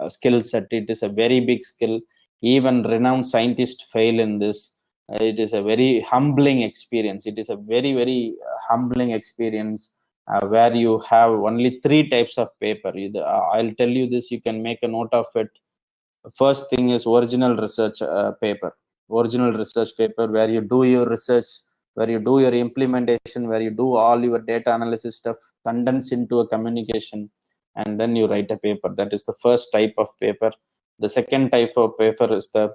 skill set. It is a very big skill. Even renowned scientists fail in this. It is a very humbling experience. It is a very, very humbling experience where you have only 3 types of paper. I'll tell you this, you can make a note of it. First thing is original research paper. Original research paper, where you do your research, where you do your implementation, where you do all your data analysis stuff, condense into a communication, and then you write a paper. That is the first type of paper. The second type of paper is the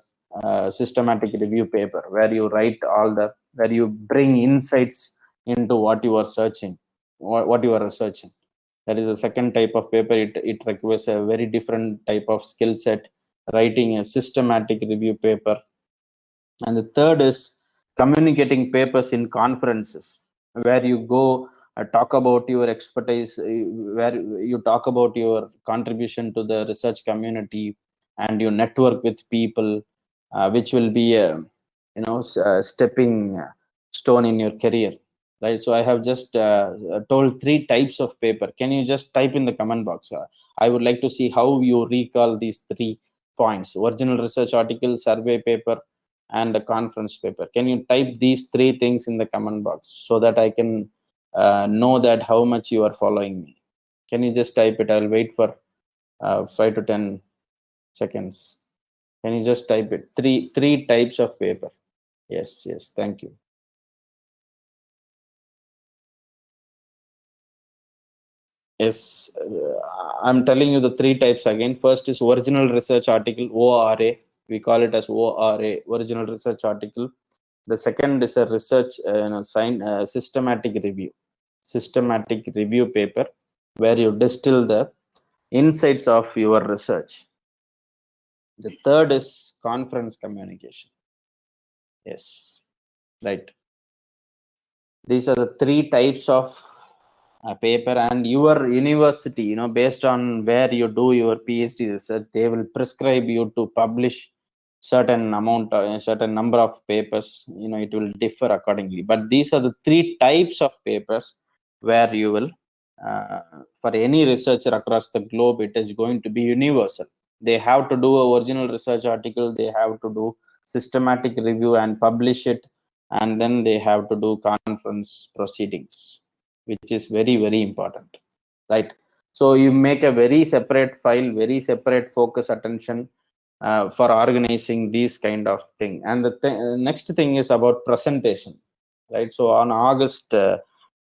systematic review paper, where you where you bring insights into what you are searching, what you are researching. That is the second type of paper. It requires a very different type of skill set, writing a systematic review paper. And the third is communicating papers in conferences, where you go talk about your expertise, where you talk about your contribution to the research community, and you network with people, which will be a stepping stone in your career. right? So I have just told 3 types of paper. Can you just type in the comment box? I would like to see how you recall these 3 points: original research article, survey paper, and the conference paper. Can you type these 3 things in the comment box so that I can know that how much you are following me? Can you just type it? I'll wait for 5 to 10 seconds. Can you just type it? Three types of paper. Yes, yes, thank you. Yes, I'm telling you the 3 types again. First is original research article, ORA. We call it as ORA, original research article. The second is a research systematic review, systematic review paper, where you distill the insights of your research. The third is conference communication. Yes, right. These are the 3 types of paper, and your university, based on where you do your PhD research, they will prescribe you to publish certain amount, certain number of papers. It will differ accordingly, but these are the 3 types of papers where you will, for any researcher across the globe, it is going to be universal. They have to do a original research article, they have to do systematic review and publish it, and then they have to do conference proceedings, which is very, very important, right? So you make a very separate file, very separate focus attention for organizing these kind of thing. And the next thing is about presentation, right? So on August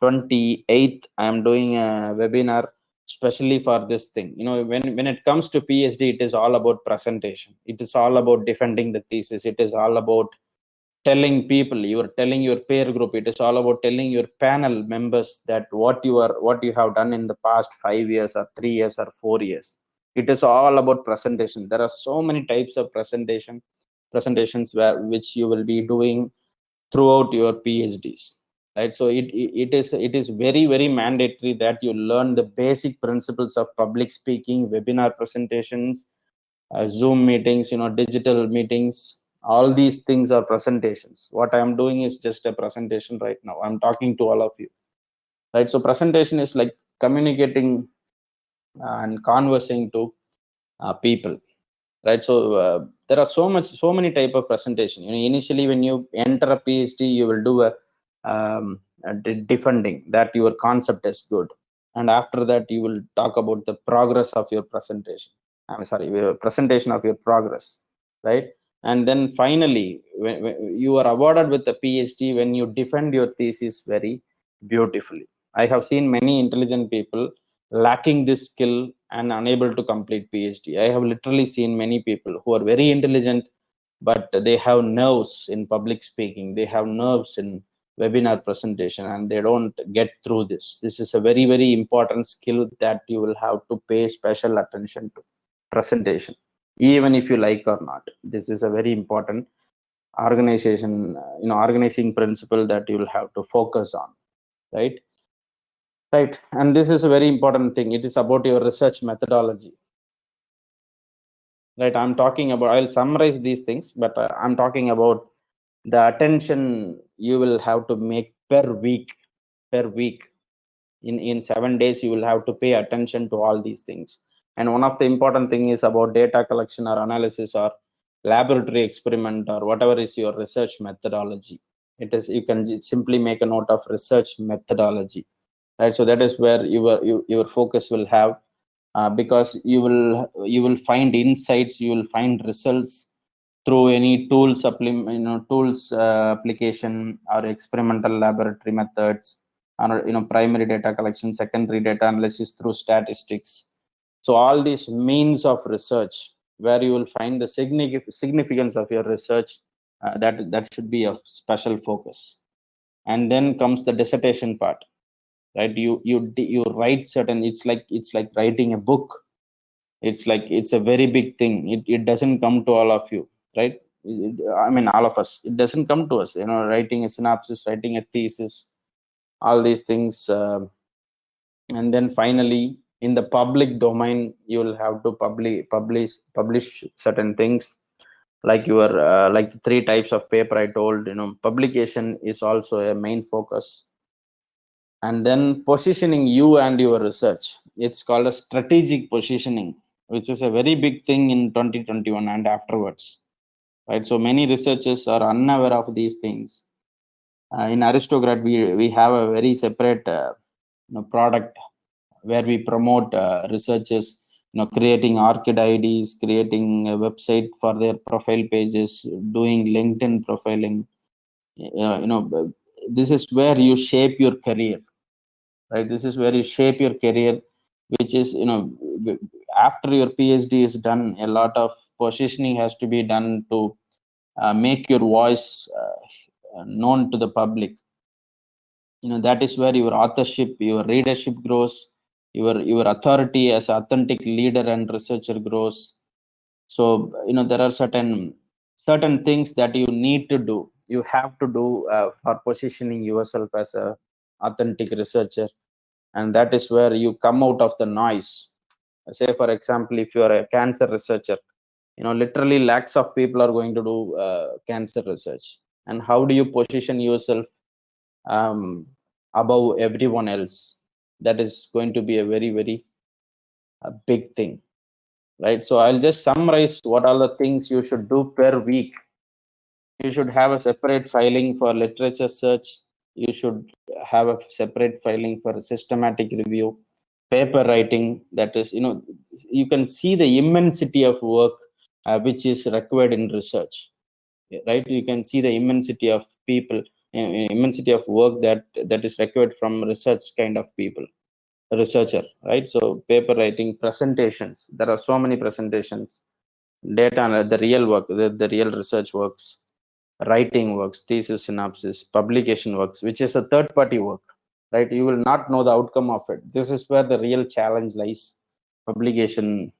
28th, I am doing a webinar especially for this thing. When it comes to PhD, it is all about presentation. It is all about defending the thesis. It is all about telling people, you are telling your peer group, it is all about telling your panel members that what you have done in the past 5 years or 3 years or 4 years. It is all about presentation. There are so many types of presentations which you will be doing throughout your PhDs, right? So it is very, very mandatory that you learn the basic principles of public speaking, webinar presentations, Zoom meetings, digital meetings. All these things are presentations. What I am doing is just a presentation right now. I'm talking to all of you, right? So presentation is like communicating and conversing to people, right? So there are so many type of presentation. Initially when you enter a PhD, you will do a defending that your concept is good, and after that you will talk about the progress of your presentation. I'm sorry, your presentation of your progress, right? And then finally, when you are awarded with a PhD, when you defend your thesis very beautifully. I have seen many intelligent people lacking this skill and unable to complete PhD. I have literally seen many people who are very intelligent, but they have nerves in public speaking, they have nerves in webinar presentation, and they don't get through this. This is a very, very important skill that you will have to pay special attention to. Presentation, even if you like or not, this is a very important organizing principle that you will have to focus on, right? Right. And this is a very important thing. It is about your research methodology. Right. I'm talking about, I'll summarize these things, but I'm talking about the attention you will have to make per week. In 7 days, you will have to pay attention to all these things. And one of the important thing is about data collection or analysis or laboratory experiment or whatever is your research methodology. It is, you can simply make a note of research methodology, right? So that is where your focus will have, because you will find insights, you will find results through any tool supplement, tools application or experimental laboratory methods, or primary data collection, secondary data analysis through statistics. So all these means of research where you will find the significance of your research, that should be of special focus. And then comes the dissertation part, right? You write certain, it's like writing a book. It's a very big thing. It doesn't come to all of you, right? I mean, all of us, it doesn't come to us, writing a synopsis, writing a thesis, all these things. And then finally, in the public domain, you will have to publish certain things, like your like the 3 types of paper I told. Publication is also a main focus. And then positioning you and your research. It's called a strategic positioning, which is a very big thing in 2021 and afterwards. Right. So many researchers are unaware of these things. In Aristocrat, we have a very separate product where we promote researchers, creating ORCID IDs, creating a website for their profile pages, doing LinkedIn profiling. This is where you shape your career, right? This is where you shape your career, which is, after your PhD is done, a lot of positioning has to be done to make your voice known to the public. That is where your authorship, your readership grows, your authority as authentic leader and researcher grows. So there are certain things that you need to do, you have to do for positioning yourself as a authentic researcher. And that is where you come out of the noise. Say, for example, if you are a cancer researcher, literally lakhs of people are going to do cancer research. And how do you position yourself above everyone else? That is going to be a very, very big thing, right? So I'll just summarize what are the things you should do per week. You should have a separate filing for literature search. You should have a separate filing for systematic review, paper writing. That is, you can see the immensity of work which is required in research, right? You can see the immensity of people, immensity of work that is required from research kind of people, researcher, right? So paper writing, presentations, there are so many presentations, data, the real work, the real research works, writing works, thesis synopsis, publication works, which is a third party work, right? You will not know the outcome of it. This is where the real challenge lies. Publication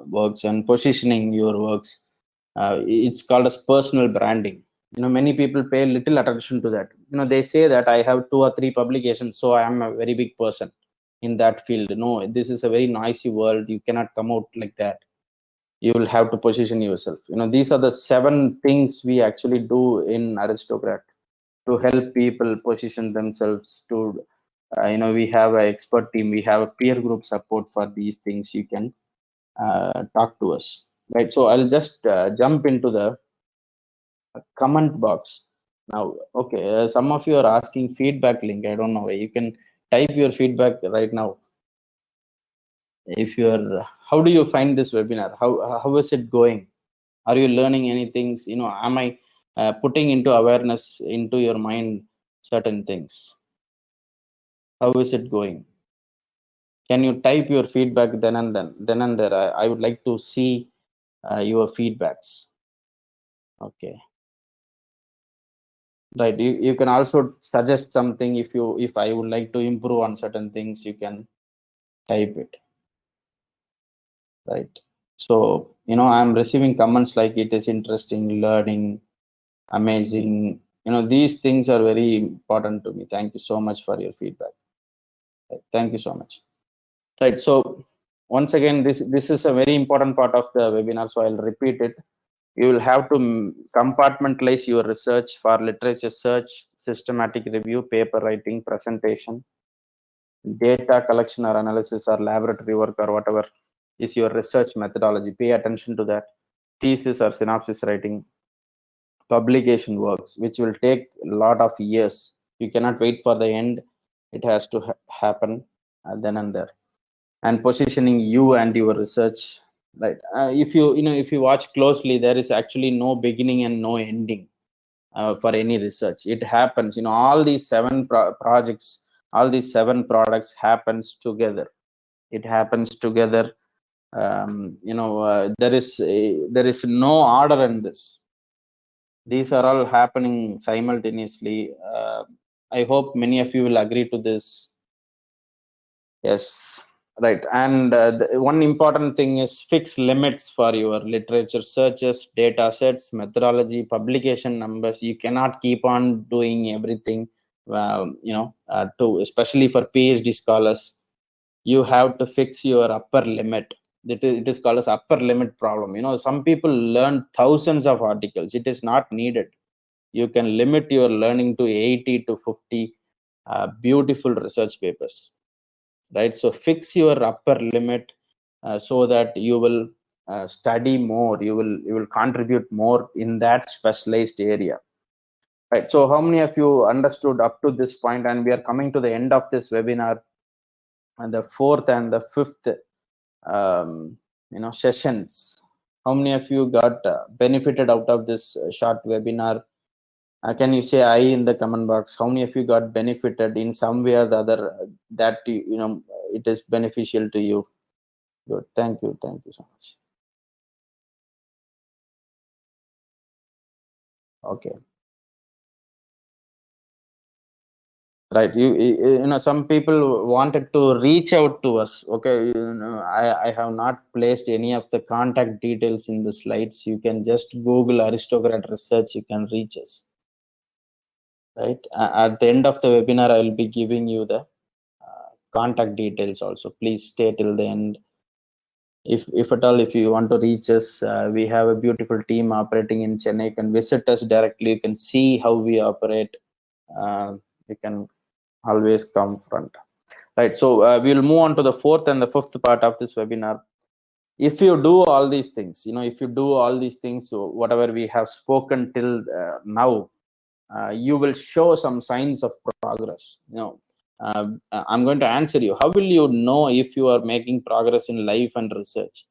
works and positioning your works. It's called as personal branding. Many people pay little attention to that. They say that I have 2 or 3 publications, so I am a very big person in that field. No, this is a very noisy world. You cannot come out like that. You will have to position yourself. These are the 7 things we actually do in Aristocrat to help people position themselves. To we have an expert team, we have a peer group support for these things. You can talk to us, right? So I'll just jump into the comment box now. Okay, some of you are asking feedback link. I don't know, you can type your feedback right now. If you're, how do you find this webinar? How is it going? Are you learning any things? Am I putting into awareness into your mind certain things? How is it going? Can you type your feedback then and there? I would like to see your feedbacks. Okay, right. You can also suggest something. If I would like to improve on certain things, you can type it, right? So I'm receiving comments like it is interesting, learning, amazing. These things are very important to me. Thank you so much for your feedback. Right. Thank you so much. Right. So once again, this is a very important part of the webinar, so I'll repeat it. You will have to compartmentalize your research for literature search, systematic review, paper writing, presentation, data collection or analysis, or laboratory work, or whatever is your research methodology. Pay attention to that. Thesis or synopsis writing, publication works, which will take a lot of years. You cannot wait for the end. It has to happen then and there. And positioning you and your research, right? If you watch closely, there is actually no beginning and no ending for any research. It happens, all these 7 projects, all these 7 products happens together. It happens together. There is no order in this. These are all happening simultaneously. I hope many of you will agree to this. Yes, right. And one important thing is fix limits for your literature searches, data sets, methodology, publication numbers. You cannot keep on doing everything. Especially for PhD scholars, you have to fix your upper limit. It is called as upper limit problem. Some people learn thousands of articles. It is not needed. You can limit your learning to 80 to 50. beautiful research papers, right? So fix your upper limit so that you will study more, you will contribute more in that specialized area, right? So how many of you understood up to this point? And we are coming to the end of this webinar, and the fourth and the fifth sessions. How many of you got benefited out of this short webinar? Can you say I in the comment box? How many of you got benefited in some way or the other, that it is beneficial to you? Good. Thank you so much. Okay, right. Some people wanted to reach out to us. Okay, I have not placed any of the contact details in the slides. You can just Google Aristocrat Research, you can reach us, right? At the end of the webinar, I will be giving you the contact details also. Please stay till the end. If at all, if you want to reach us, we have a beautiful team operating in Chennai. You can visit us directly. You can see how we operate. You can always come front, right? So we'll move on to the fourth and the fifth part of this webinar. If you do all these things, if you do all these things, so whatever we have spoken till now, you will show some signs of progress. I'm going to answer you. How will you know if you are making progress in life and research?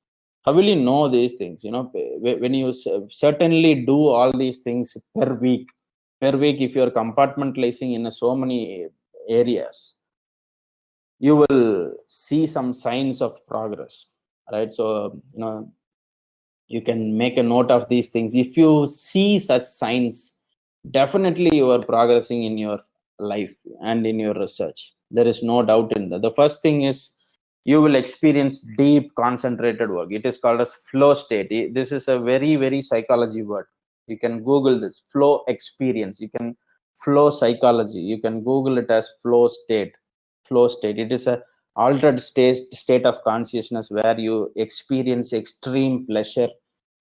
How will you know these things? When you certainly do all these things per week, if you're compartmentalizing in so many areas, you will see some signs of progress, right? So you can make a note of these things. If you see such signs, definitely you are progressing in your life and in your research. There is no doubt in that. The first thing is you will experience deep concentrated work. It is called as flow state. This is a very, very psychology word. You can Google this, flow experience. You can flow psychology. You can Google it as flow state. Flow state. It is a altered state of consciousness where you experience extreme pleasure,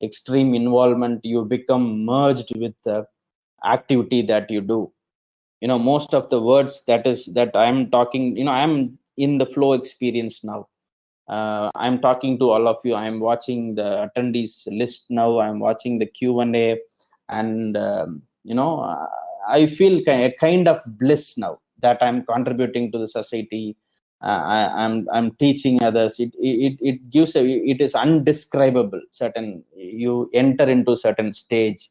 extreme involvement. You become merged with the activity that you do. Most of the words that I'm talking, I'm in the flow experience now. I'm talking to all of you. I'm watching the attendees list now. I'm watching the Q&A, and I feel a kind of bliss now that I'm contributing to the society. I'm teaching others. It gives it is undescribable. You enter into certain stage.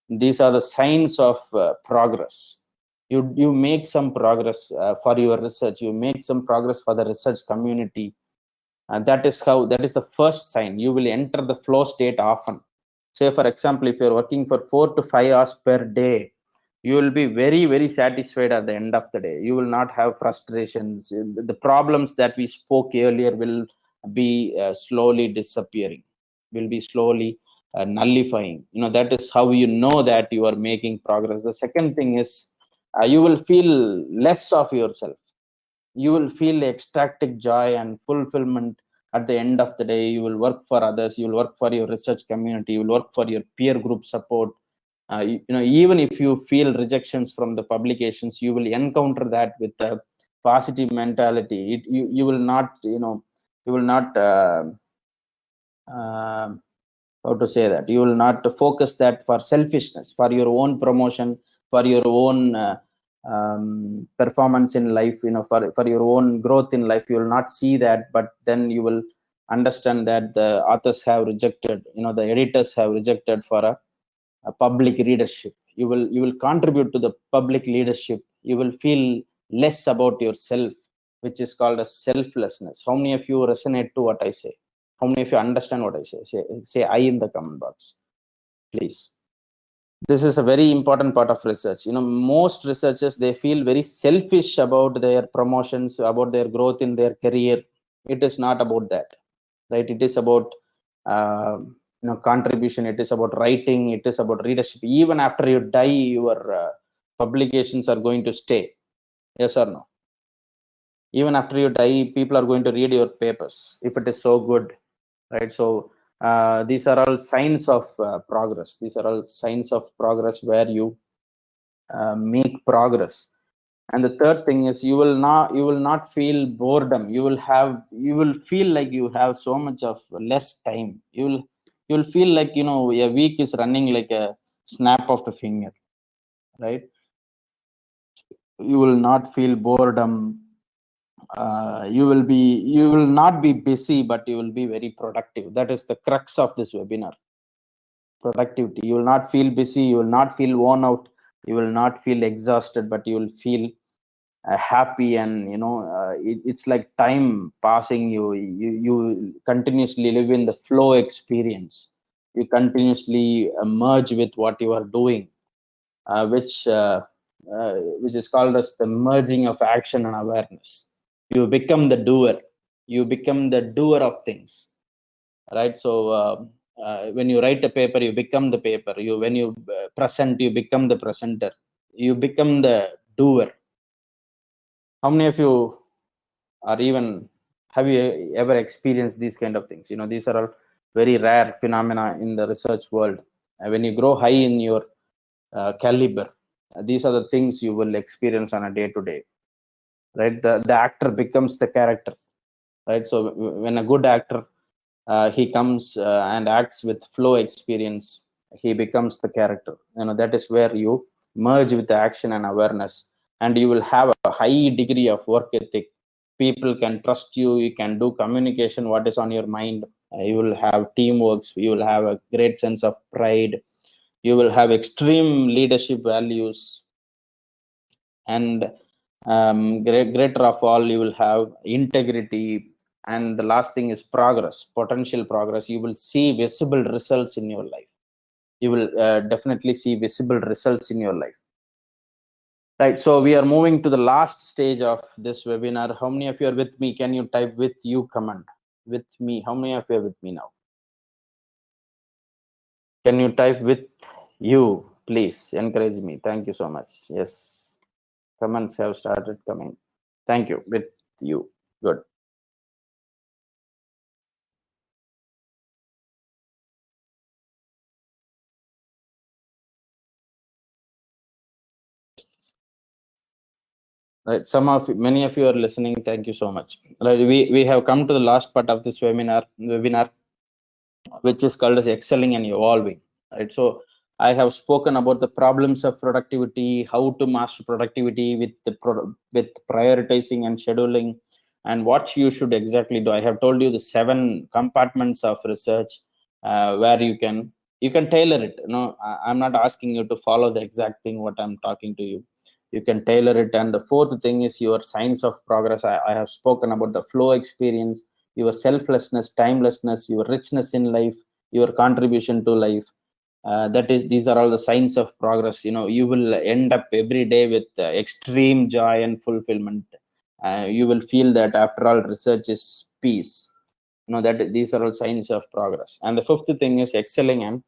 These are the signs of progress. You make some progress for your research. You make some progress for the research community. And that is the first sign. You will enter the flow state often. Say, for example, if you're working for 4 to 5 hours per day, you will be very, very satisfied at the end of the day. You will not have frustrations. The problems that we spoke earlier will be slowly disappearing, will be slowly nullifying. That is how you know that you are making progress. The second thing is you will feel less of yourself. You will feel ecstatic joy and fulfillment at the end of the day. You will work for others. You will work for your research community. You will work for your peer group support. Even if you feel rejections from the publications, you will encounter that with a positive mentality. You will not, how to say that, you will not focus that for selfishness, for your own promotion, for your own performance in life, for your own growth in life. You will not see that, but then you will understand that the authors have rejected, the editors have rejected for a public readership. You will contribute to the public leadership. You will feel less about yourself, which is called a selflessness. How many of you resonate to what I say? How many of you understand what I say? Say I in the comment box, please. This is a very important part of research. Most researchers, they feel very selfish about their promotions, about their growth in their career. It is not about that, right? It is about contribution. It is about writing. It is about readership. Even after you die, your publications are going to stay. Yes or no? Even after you die, people are going to read your papers if it is so good, right? So these are all signs of progress. These are all signs of progress where you make progress. And the third thing is you will not feel boredom. You will feel like you have so much of less time. You will feel like, you know, a week is running like a snap of the finger, right? You will not feel boredom. You will not be busy, but you will be very productive. That is the crux of this webinar. Productivity. You will not feel busy, you will not feel worn out, you will not feel exhausted, but you will feel happy. And you know, it's like time passing. You continuously live in the flow experience. You continuously merge with what you are doing, which is called as the merging of action and awareness. You become the doer. You become the doer of things, right? So when you write a paper, you become the paper. You When you present, you become the presenter. You become the doer. How many of you are even have you ever experienced these kind of things? You know, these are all very rare phenomena in the research world. When you grow high in your caliber, these are the things you will experience on a day to day, right? The actor becomes the character, right? So when a good actor, he comes and acts with flow experience, he becomes the character. You know, that is where you merge with the action and awareness, and you will have a high degree of work ethic. People can trust you. You can do communication what is on your mind. You will have teamwork. You will have a great sense of pride. You will have extreme leadership values. And greater of all, you will have integrity. And the last thing is progress, potential progress. You will see visible results in your life. You will definitely see visible results in your life, right? So we are moving to the last stage of this webinar. How many of you are with me? Can you type with you command? With me, how many of you are with me now? Can you type with you, please? Encourage me. Thank you so much. Yes, comments have started coming. Thank you. With you. Good. Right. Many of you are listening. Thank you so much. Right. We have come to the last part of this webinar, which is called as excelling and evolving. Right. So I have spoken about the problems of productivity, how to master productivity with prioritizing and scheduling, and what you should exactly do. I have told you the 7 compartments of research, where you can tailor it. You know, I'm not asking you to follow the exact thing what I'm talking to you. You can tailor it. And the fourth thing is your signs of progress. I have spoken about the flow experience, your selflessness, timelessness, your richness in life, your contribution to life. These are all the signs of progress. You know, you will end up every day with extreme joy and fulfillment. You will feel that after all, research is peace. You know, that these are all signs of progress. And the fifth thing is excelling and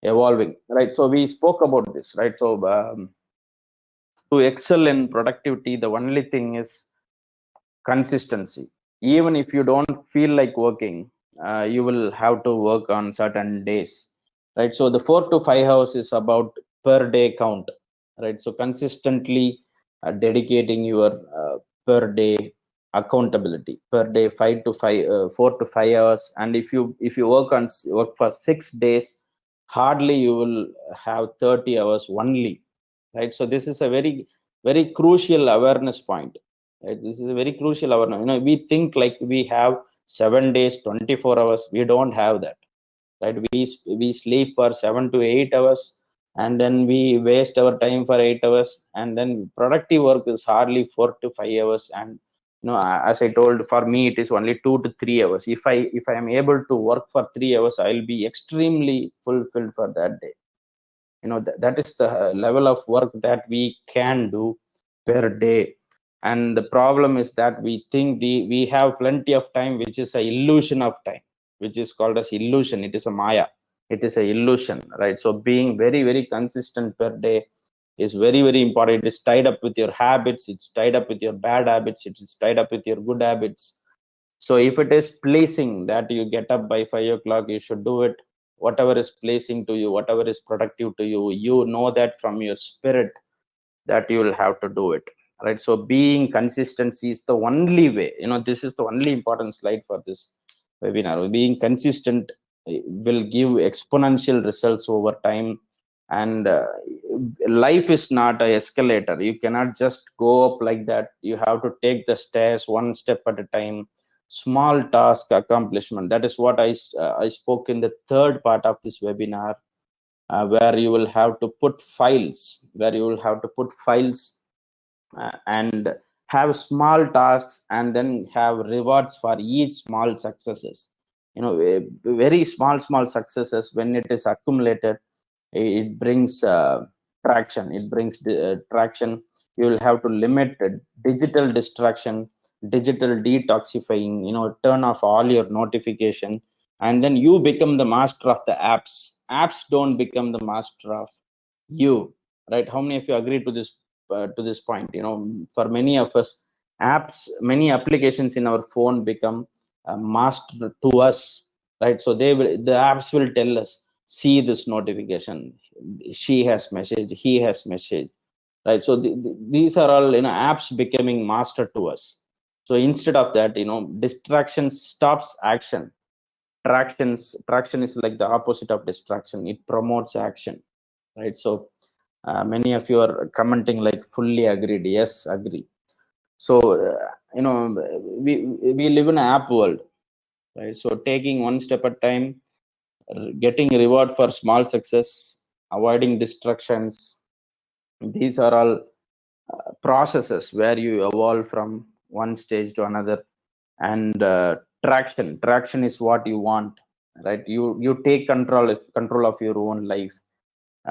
evolving, right? So we spoke about this, right? So to excel in productivity, the only thing is consistency. Even if you don't feel like working, you will have to work on certain days, right? So the 4 to 5 hours is about per day count, right? So consistently dedicating your per day accountability per day, 4 to 5 hours. And if you work for 6 days, hardly you will have 30 hours only, right? So this is a very very crucial awareness point, right? This is a very crucial awareness. You know, we think like we have 7 days, 24 hours. We don't have that, right? We sleep for 7 to 8 hours, and then we waste our time for 8 hours, and then productive work is hardly 4 to 5 hours. And you know, as I told, for me it is only 2 to 3 hours. If I am able to work for 3 hours, I'll be extremely fulfilled for that day. You know, that is the level of work that we can do per day. And the problem is that we think we have plenty of time, which is a illusion of time, which is called as illusion. It is a maya. It is a illusion, right? So being very very consistent per day is very very important. It is tied up with your habits, it's tied up with your bad habits, it is tied up with your good habits. So if it is pleasing that you get up by 5 o'clock, you should do it. Whatever is pleasing to you, whatever is productive to you, you know that from your spirit that you will have to do it. right? So being consistency is the only way, this is the only important slide for this webinar. Being consistent will give exponential results over time. And life is not an escalator. You cannot just go up like that. You have to take the stairs one step at a time. Small task accomplishment, that is what I spoke in the third part of this webinar, where you will have to put files, and have small tasks, and then have rewards for each small successes. Very small successes, when it is accumulated, it brings traction. Traction. You will have to limit digital distraction, digital detoxifying, turn off all your notification, and then you become the master of the apps don't become the master of you, right? How many of you agree to this point? For many of us, many applications in our phone become master to us, right? So the apps will tell us, see this notification, she has messaged, he has messaged, right? So these are all, apps becoming master to us. So instead of that, distraction stops action. Traction is like the opposite of distraction. It promotes action, right? So many of you are commenting like fully agreed. Yes, agree. So we live in an app world, right? So taking one step at a time, getting reward for small success, avoiding distractions, these are all processes where you evolve from one stage to another. And traction is what you want, right? You take control of your own life.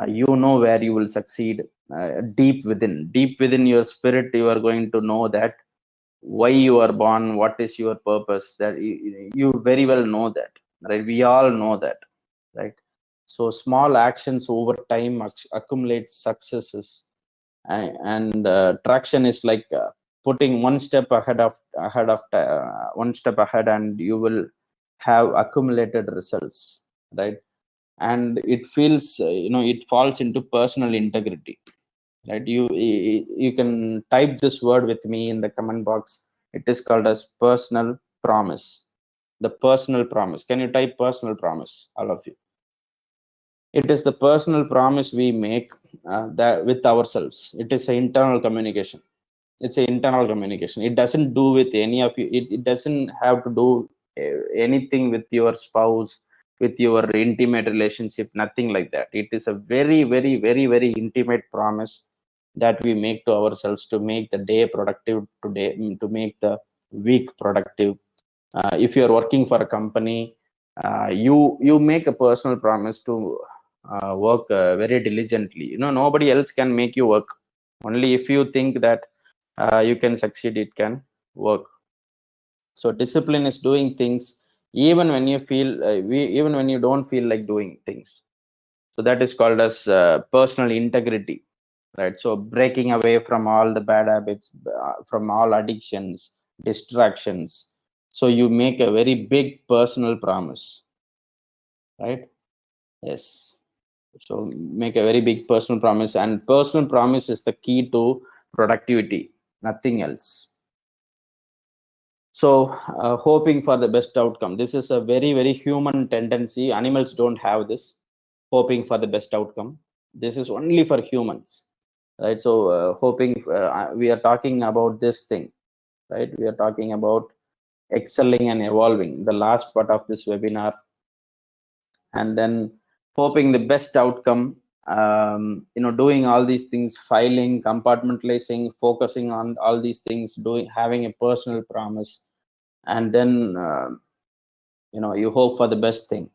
You know where you will succeed. Deep within your spirit, you are going to know that why you are born, what is your purpose, that you very well know that, right? We all know that, right? So small actions over time accumulate successes. And traction is like putting one step one step ahead, and you will have accumulated results, right? And it feels, it falls into personal integrity, right? You can type this word with me in the comment box. It is called as personal promise. The personal promise. Can you type personal promise, all of you? It is the personal promise we make that with ourselves. It is an internal communication. It's an internal communication. It doesn't do with any of you. It doesn't have to do anything with your spouse, with your intimate relationship, nothing like that. It is a very, very, very, very intimate promise that we make to ourselves to make the day productive today, to make the week productive. If you are working for a company, you make a personal promise to work very diligently. Nobody else can make you work. Only if you think that you can succeed, it can work. So discipline is doing things even when you feel even when you don't feel like doing things. So that is called as personal integrity, right? So breaking away from all the bad habits, from all addictions, distractions. So you make a very big personal promise, right? Yes. So make a very big personal promise, and personal promise is the key to productivity, nothing else. So hoping for the best outcome. This is a very, very human tendency. Animals don't have this, hoping for the best outcome. This is only for humans, right? So hoping, we are talking about this thing, right? We are talking about excelling and evolving, the last part of this webinar. And then hoping the best outcome, doing all these things, filing, compartmentalizing, focusing on all these things, having a personal promise. And then you hope for the best thing.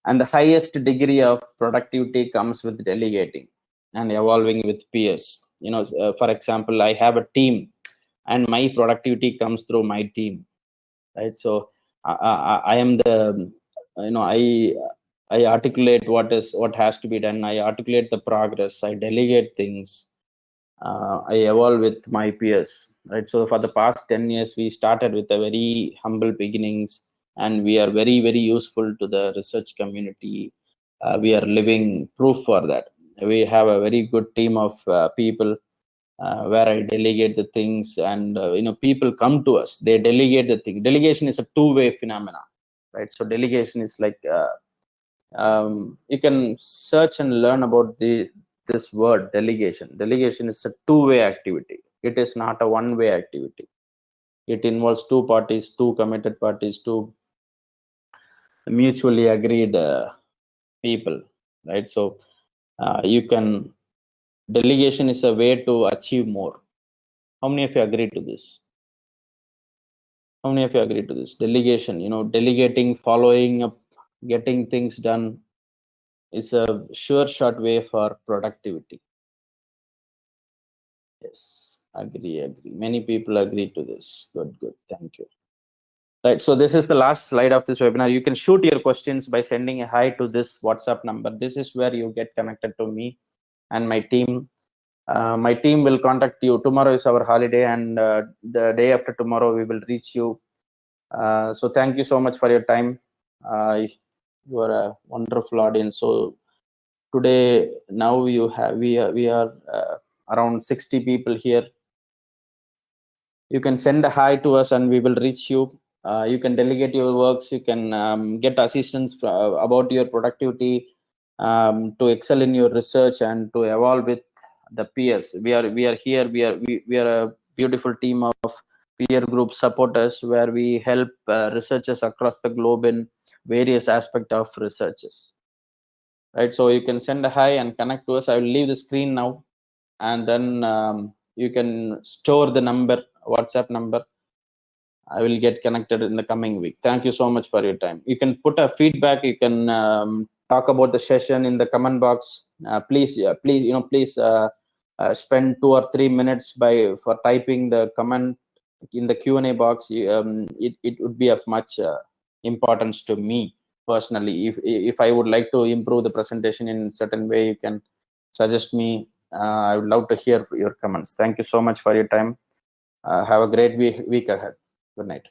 And the highest degree of productivity comes with delegating and evolving with peers. For example, I have a team, and my productivity comes through my team, right? So I am the, I articulate what has to be done. I articulate the progress. I delegate things. I evolve with my peers, right? So for the past 10 years, we started with a very humble beginnings, and we are very, very useful to the research community. We are living proof for that. We have a very good team of people, where I delegate the things, and people come to us. They delegate the thing. Delegation is a two-way phenomena, right? So delegation is like you can search and learn about this word delegation. Delegation is a two-way activity. It is not a one-way activity. It involves two parties, two committed parties, two mutually agreed people, right? So you can delegation is a way to achieve more. How many of you agree to this? How many of you agree to this? Delegation, delegating, following up, getting things done is a sure short way for productivity. Yes, agree. Many people agree to this. Good. Thank you. Right, so this is the last slide of this webinar. You can shoot your questions by sending a hi to this WhatsApp number. This is where you get connected to me and my team. My team will contact you. Tomorrow is our holiday, and the day after tomorrow we will reach you. So thank you so much for your time. You are a wonderful audience. So today, now we are around 60 people here. You can send a hi to us and we will reach you. You can delegate your works. You can get assistance about your productivity, to excel in your research and to evolve with the peers. We are here. We are a beautiful team of peer group supporters where we help researchers across the globe in various aspects of researches. Right, so you can send a hi and connect to us. I will leave the screen now, and then you can store the number, WhatsApp number. I will get connected in the coming week. Thank you so much for your time. You can put a feedback. You can talk about the session in the comment box. Please, spend 2 or 3 minutes for typing the comment in the Q&A box. It would be of much importance to me personally. If I would like to improve the presentation in a certain way, you can suggest me. I would love to hear your comments. Thank you so much for your time. Have a great week ahead. Good night.